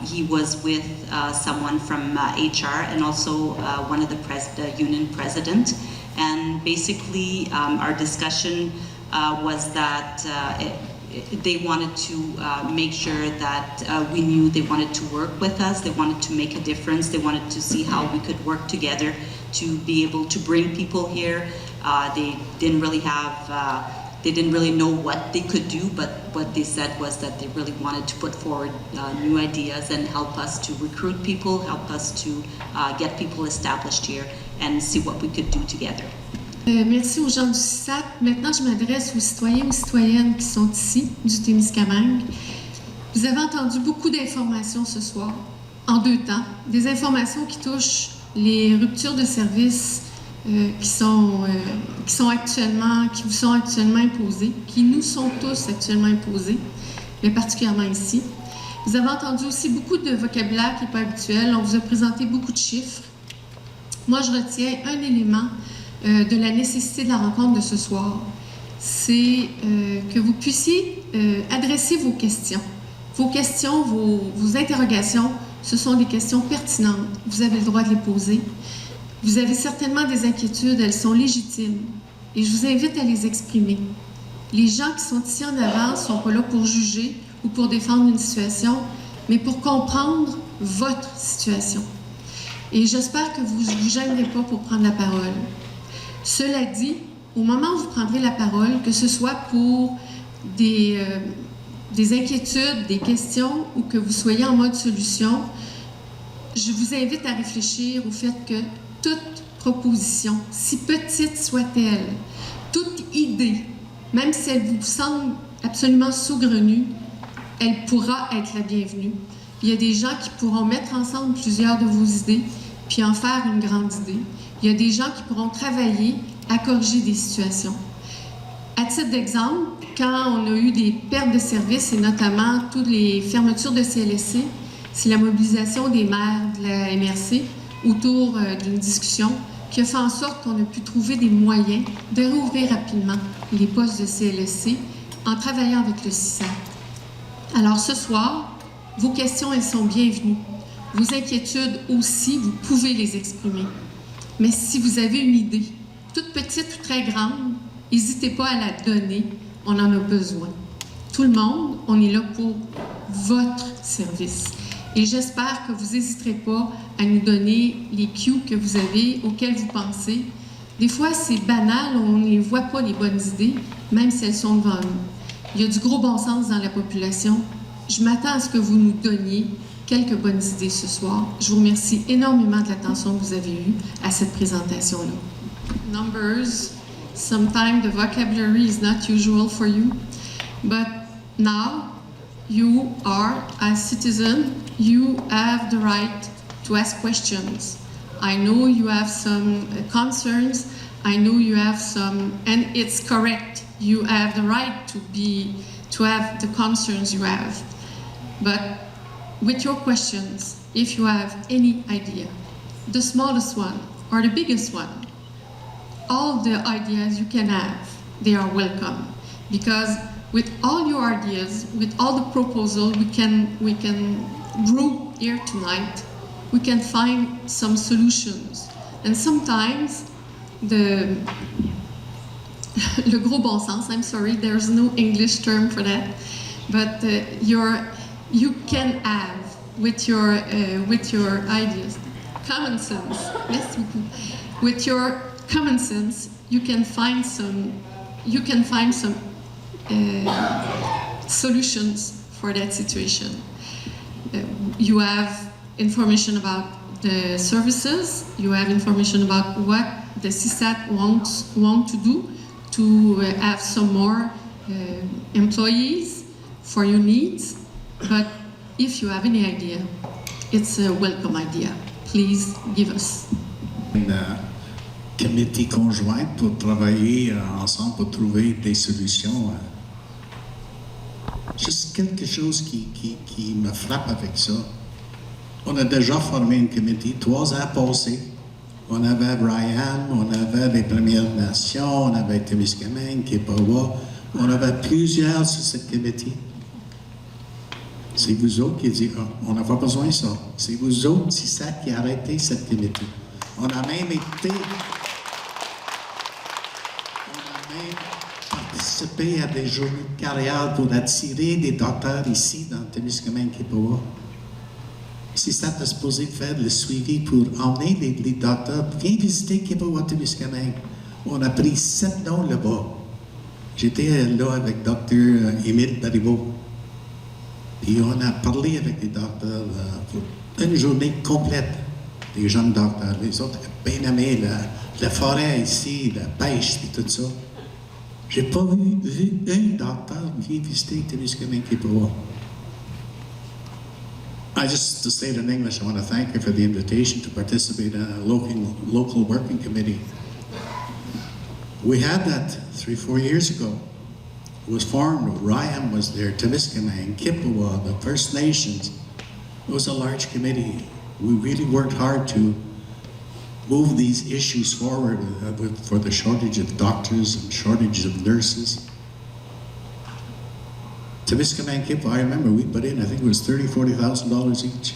He was with someone from HR and also one of the union president. And basically our discussion was that they wanted to make sure that we knew they wanted to work with us, they wanted to make a difference, they wanted to see how we could work together to be able to bring people here. They didn't really know what they could do, but what they said was that they really wanted to put forward new ideas and help us to recruit people, help us to get people established here and see what we could do together. Merci aux gens du CISAT. Maintenant, je m'adresse aux citoyens et aux citoyennes qui sont ici, du Témiscamingue. Vous avez entendu beaucoup d'informations ce soir, en 2 temps. Des informations qui touchent les ruptures de services qui vous sont actuellement imposées, qui nous sont tous actuellement imposées, mais particulièrement ici. Vous avez entendu aussi beaucoup de vocabulaire qui n'est pas habituel. On vous a présenté beaucoup de chiffres. Moi, je retiens un élément de la nécessité de la rencontre de ce soir, c'est que vous puissiez adresser vos questions. Vos questions, vos interrogations, ce sont des questions pertinentes. Vous avez le droit de les poser. Vous avez certainement des inquiétudes, elles sont légitimes. Et je vous invite à les exprimer. Les gens qui sont ici en avant ne sont pas là pour juger ou pour défendre une situation, mais pour comprendre votre situation. Et j'espère que vous ne vous gênerez pas pour prendre la parole. Cela dit, au moment où vous prendrez la parole, que ce soit pour des inquiétudes, des questions ou que vous soyez en mode solution, je vous invite à réfléchir au fait que toute proposition, si petite soit-elle, toute idée, même si elle vous semble absolument saugrenue, elle pourra être la bienvenue. Il y a des gens qui pourront mettre ensemble plusieurs de vos idées puis en faire une grande idée. Il y a des gens qui pourront travailler à corriger des situations. À titre d'exemple, quand on a eu des pertes de services, et notamment toutes les fermetures de CLSC, c'est la mobilisation des maires de la MRC autour d'une discussion qui a fait en sorte qu'on a pu trouver des moyens de rouvrir rapidement les postes de CLSC en travaillant avec le CISAC. Alors ce soir, vos questions, elles sont bienvenues. Vos inquiétudes aussi, vous pouvez les exprimer. Mais si vous avez une idée, toute petite ou très grande, n'hésitez pas à la donner, on en a besoin. Tout le monde, on est là pour votre service. Et j'espère que vous n'hésiterez pas à nous donner les cues que vous avez, auxquels vous pensez. Des fois, c'est banal, on ne voit pas les bonnes idées, même si elles sont devant nous. Il y a du gros bon sens dans la population. Je m'attends à ce que vous nous donniez quelques bonnes idées ce soir. Je vous remercie énormément de l'attention que vous avez eue à cette présentation-là. Numbers, sometimes the vocabulary is not usual for you, but now you are, as citizen, you have the right to ask questions. I know you have some concerns, I know you have some, and it's correct, you have the right to have the concerns you have. But with your questions, if you have any idea, the smallest one or the biggest one, all the ideas you can have, they are welcome. Because with all your ideas, with all the proposals we can group here tonight, we can find some solutions. And sometimes le gros bon sens, I'm sorry, there's no English term for that, but you can have with your ideas, common sense. Merci beaucoup. With your common sense, you can find some solutions for that situation. You have information about the services. You have information about what the CSAT want to do to have some more employees for your needs. But if you have any idea, it's a welcome idea. Please give us. Une comité conjointe pour travailler ensemble pour trouver des solutions. Juste quelque chose qui me frappe avec ça. On a déjà formé une comité 3 ans passés. On avait Brian, on avait les Premières Nations, on avait Témiscamingue, Kippawa. On avait plusieurs sur cette comité. C'est vous autres qui dites, on n'a pas besoin de ça. C'est vous autres, c'est ça qui a arrêté cette comité. On a même participé à des journées de carrière pour attirer des docteurs ici dans Témiscamingue, Kippawa. C'est ça qui est supposé faire le suivi pour emmener les docteurs. Viens visiter Kippawa, Témiscamingue. On a pris 7 noms là-bas. J'étais là avec Dr. Émile Baribeau. Puis on a parlé avec les docteurs pour une journée complète, des jeunes docteurs. Les autres bien aimés, la forêt ici, la pêche et tout ça. J'ai pas vu un docteur venir visiter Témiscamingue Kippawa. Just to say it in English, I want to thank you for the invitation to participate in a local working committee. We had that 3-4 years ago. It was formed. Ryan was there, Témiscamingue, Kippawa, the First Nations. It was a large committee. We really worked hard to move these issues forward for the shortage of doctors and shortage of nurses. Témiscamingue, Kippawa, I remember we put in, I think it was $30,000-$40,000 each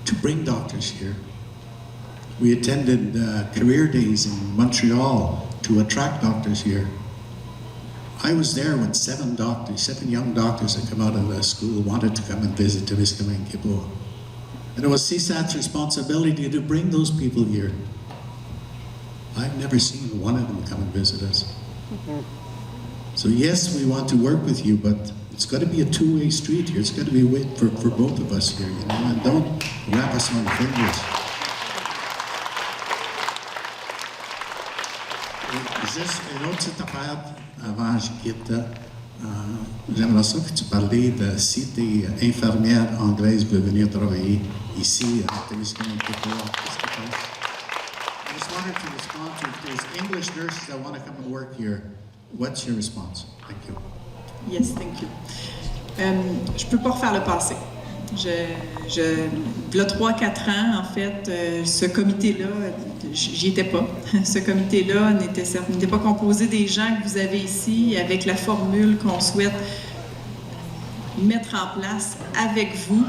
to bring doctors here. We attended career days in Montreal to attract doctors here. I was there when 7 young doctors that come out of the school wanted to come and visit Témiscamingue, Kippawa. And it was CSAT's responsibility to bring those people here. I've never seen one of them come and visit us. So yes, we want to work with you, but it's got to be a two-way street here. It's got to be a way for both of us here, you know, and don't wrap us on the fingers. Juste une autre petite affaire avant que je quitte. J'aimerais ça que tu parlais de si tes infirmières anglaises veulent venir travailler ici à Témiscamingue. place. I just wanted to respond to if there's English nurses that want to come and work here. What's your response? Thank you. Yes, thank you. Je peux pas refaire le passé. Il y a 3-4 ans, en fait, ce comité-là, j'y étais pas. Ce comité-là n'était pas composé des gens que vous avez ici avec la formule qu'on souhaite mettre en place avec vous,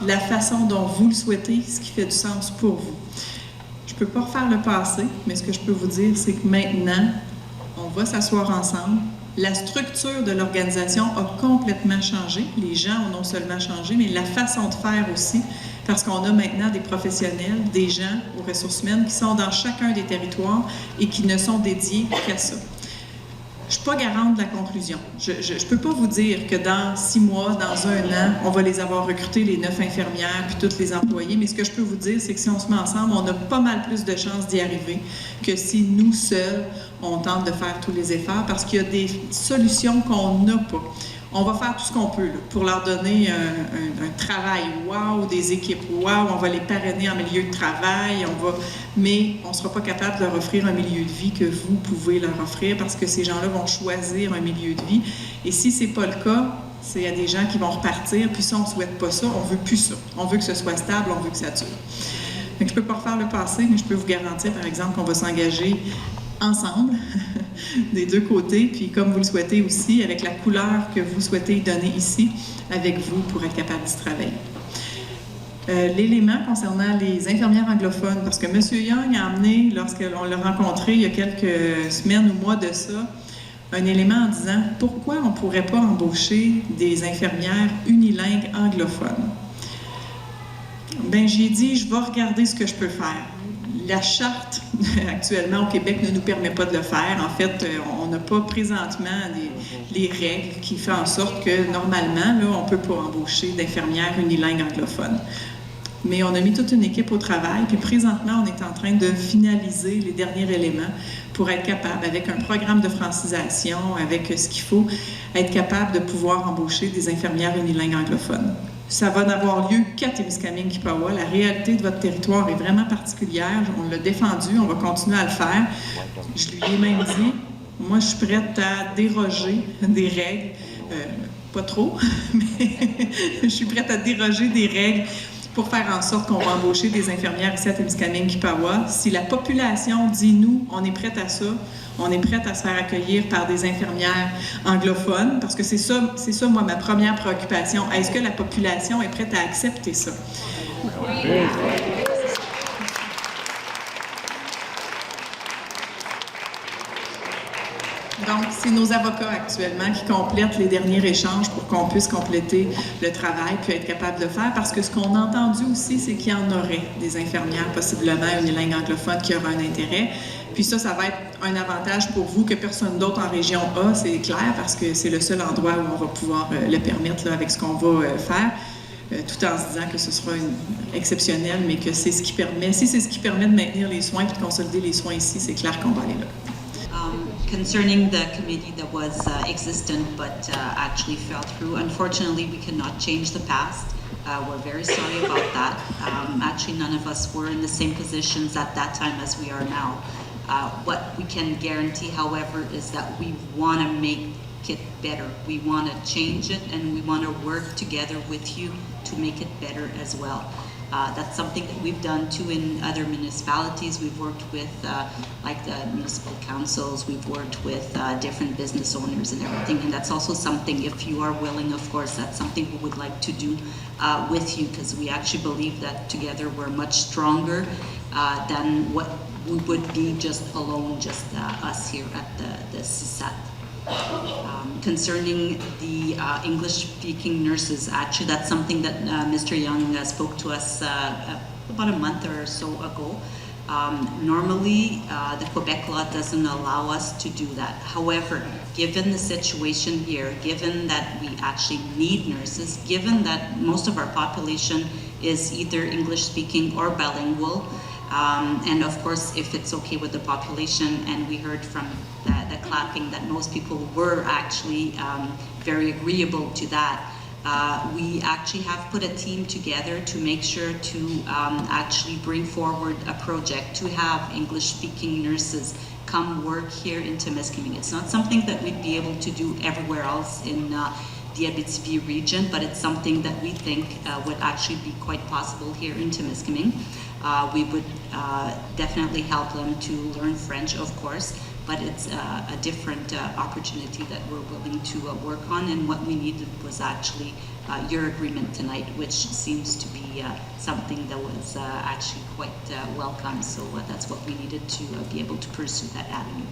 la façon dont vous le souhaitez, ce qui fait du sens pour vous. Je peux pas refaire le passé, mais ce que je peux vous dire, c'est que maintenant, on va s'asseoir ensemble. La structure de l'organisation a complètement changé. Les gens ont non seulement changé, mais la façon de faire aussi, parce qu'on a maintenant des professionnels, des gens aux ressources humaines qui sont dans chacun des territoires et qui ne sont dédiés qu'à ça. Je ne suis pas garante de la conclusion. Je ne peux pas vous dire que dans 6 mois, dans 1 an, on va les avoir recrutés, les 9 infirmières, puis tous les employés. Mais ce que je peux vous dire, c'est que si on se met ensemble, on a pas mal plus de chances d'y arriver que si nous seuls, on tente de faire tous les efforts, parce qu'il y a des solutions qu'on n'a pas. On va faire tout ce qu'on peut là, pour leur donner un travail wow, des équipes wow, on va les parrainer en milieu de travail, mais on ne sera pas capable de leur offrir un milieu de vie que vous pouvez leur offrir parce que ces gens-là vont choisir un milieu de vie. Et si ce n'est pas le cas, il y a des gens qui vont repartir, puis ça, on ne souhaite pas ça, on ne veut plus ça. On veut que ce soit stable, on veut que ça dure. Donc, je ne peux pas refaire le passé, mais je peux vous garantir, par exemple, qu'on va s'engager ensemble, des deux côtés, puis comme vous le souhaitez aussi, avec la couleur que vous souhaitez donner ici, avec vous, pour être capable d'y travailler. L'élément concernant les infirmières anglophones, parce que M. Young a amené, lorsqu'on l'a rencontré il y a quelques semaines ou mois de ça, un élément en disant « Pourquoi on ne pourrait pas embaucher des infirmières unilingues anglophones? » Bien, j'ai dit « Je vais regarder ce que je peux faire. » La charte, actuellement, au Québec, ne nous permet pas de le faire. En fait, on n'a pas présentement les règles qui font en sorte que, normalement, là, on ne peut pas embaucher d'infirmières unilingues anglophones. Mais on a mis toute une équipe au travail, puis présentement, on est en train de finaliser les derniers éléments pour être capable, avec un programme de francisation, avec ce qu'il faut, être capable de pouvoir embaucher des infirmières unilingues anglophones. Ça va n'avoir lieu qu'à Témiscamingue-Kippawa. La réalité de votre territoire est vraiment particulière. On l'a défendu, on va continuer à le faire. Je lui ai même dit, moi, je suis prête à déroger des règles, pas trop, mais je suis prête à déroger des règles pour faire en sorte qu'on va embaucher des infirmières ici à Témiscamingue-Kippawa. Si la population dit « nous, on est prête à ça », on est prête à se faire accueillir par des infirmières anglophones, parce que c'est ça, moi, ma première préoccupation. Est-ce que la population est prête à accepter ça? Oui. Donc, c'est nos avocats actuellement qui complètent les derniers échanges pour qu'on puisse compléter le travail puis être capable de le faire. Parce que ce qu'on a entendu aussi, c'est qu'il y en aurait des infirmières, possiblement unilingues anglophones, qui auraient un intérêt. Puis ça va être un avantage pour vous que personne d'autre en région a, c'est clair, parce que c'est le seul endroit où on va pouvoir le permettre là, avec ce qu'on va faire. Tout en se disant que ce sera exceptionnel, mais que c'est ce qui permet, si c'est ce qui permet de maintenir les soins et de consolider les soins ici, c'est clair qu'on va aller là. Concerning the committee that was existent but actually fell through, unfortunately, we cannot change the past. We're very sorry about that. Actually, none of us were in the same positions at that time as we are now. What we can guarantee, however, is that we want to make it better. We want to change it, and we want to work together with you to make it better as well. That's something that we've done too in other municipalities. We've worked with like the municipal councils, we've worked with different business owners and everything, and that's also something, if you are willing, of course, that's something we would like to do with you, because we actually believe that together we're much stronger than what we would be just alone, just us here at the CSAT. Concerning the English-speaking nurses, actually that's something that Mr. Young spoke to us about a month or so ago. Normally, the Quebec law doesn't allow us to do that. However, given the situation here, given that we actually need nurses, given that most of our population is either English-speaking or bilingual, and of course, if it's okay with the population, and we heard from the clapping that most people were actually very agreeable to that. We actually have put a team together to make sure to actually bring forward a project to have English-speaking nurses come work here in Temiskaming. It's not something that we'd be able to do everywhere else in the Abitibi region, but it's something that we think would actually be quite possible here in Temiskaming. We would definitely help them to learn French, of course, but it's a different opportunity that we're willing to work on, and what we needed was actually your agreement tonight, which seems to be something that was actually quite welcome, so that's what we needed to be able to pursue that avenue.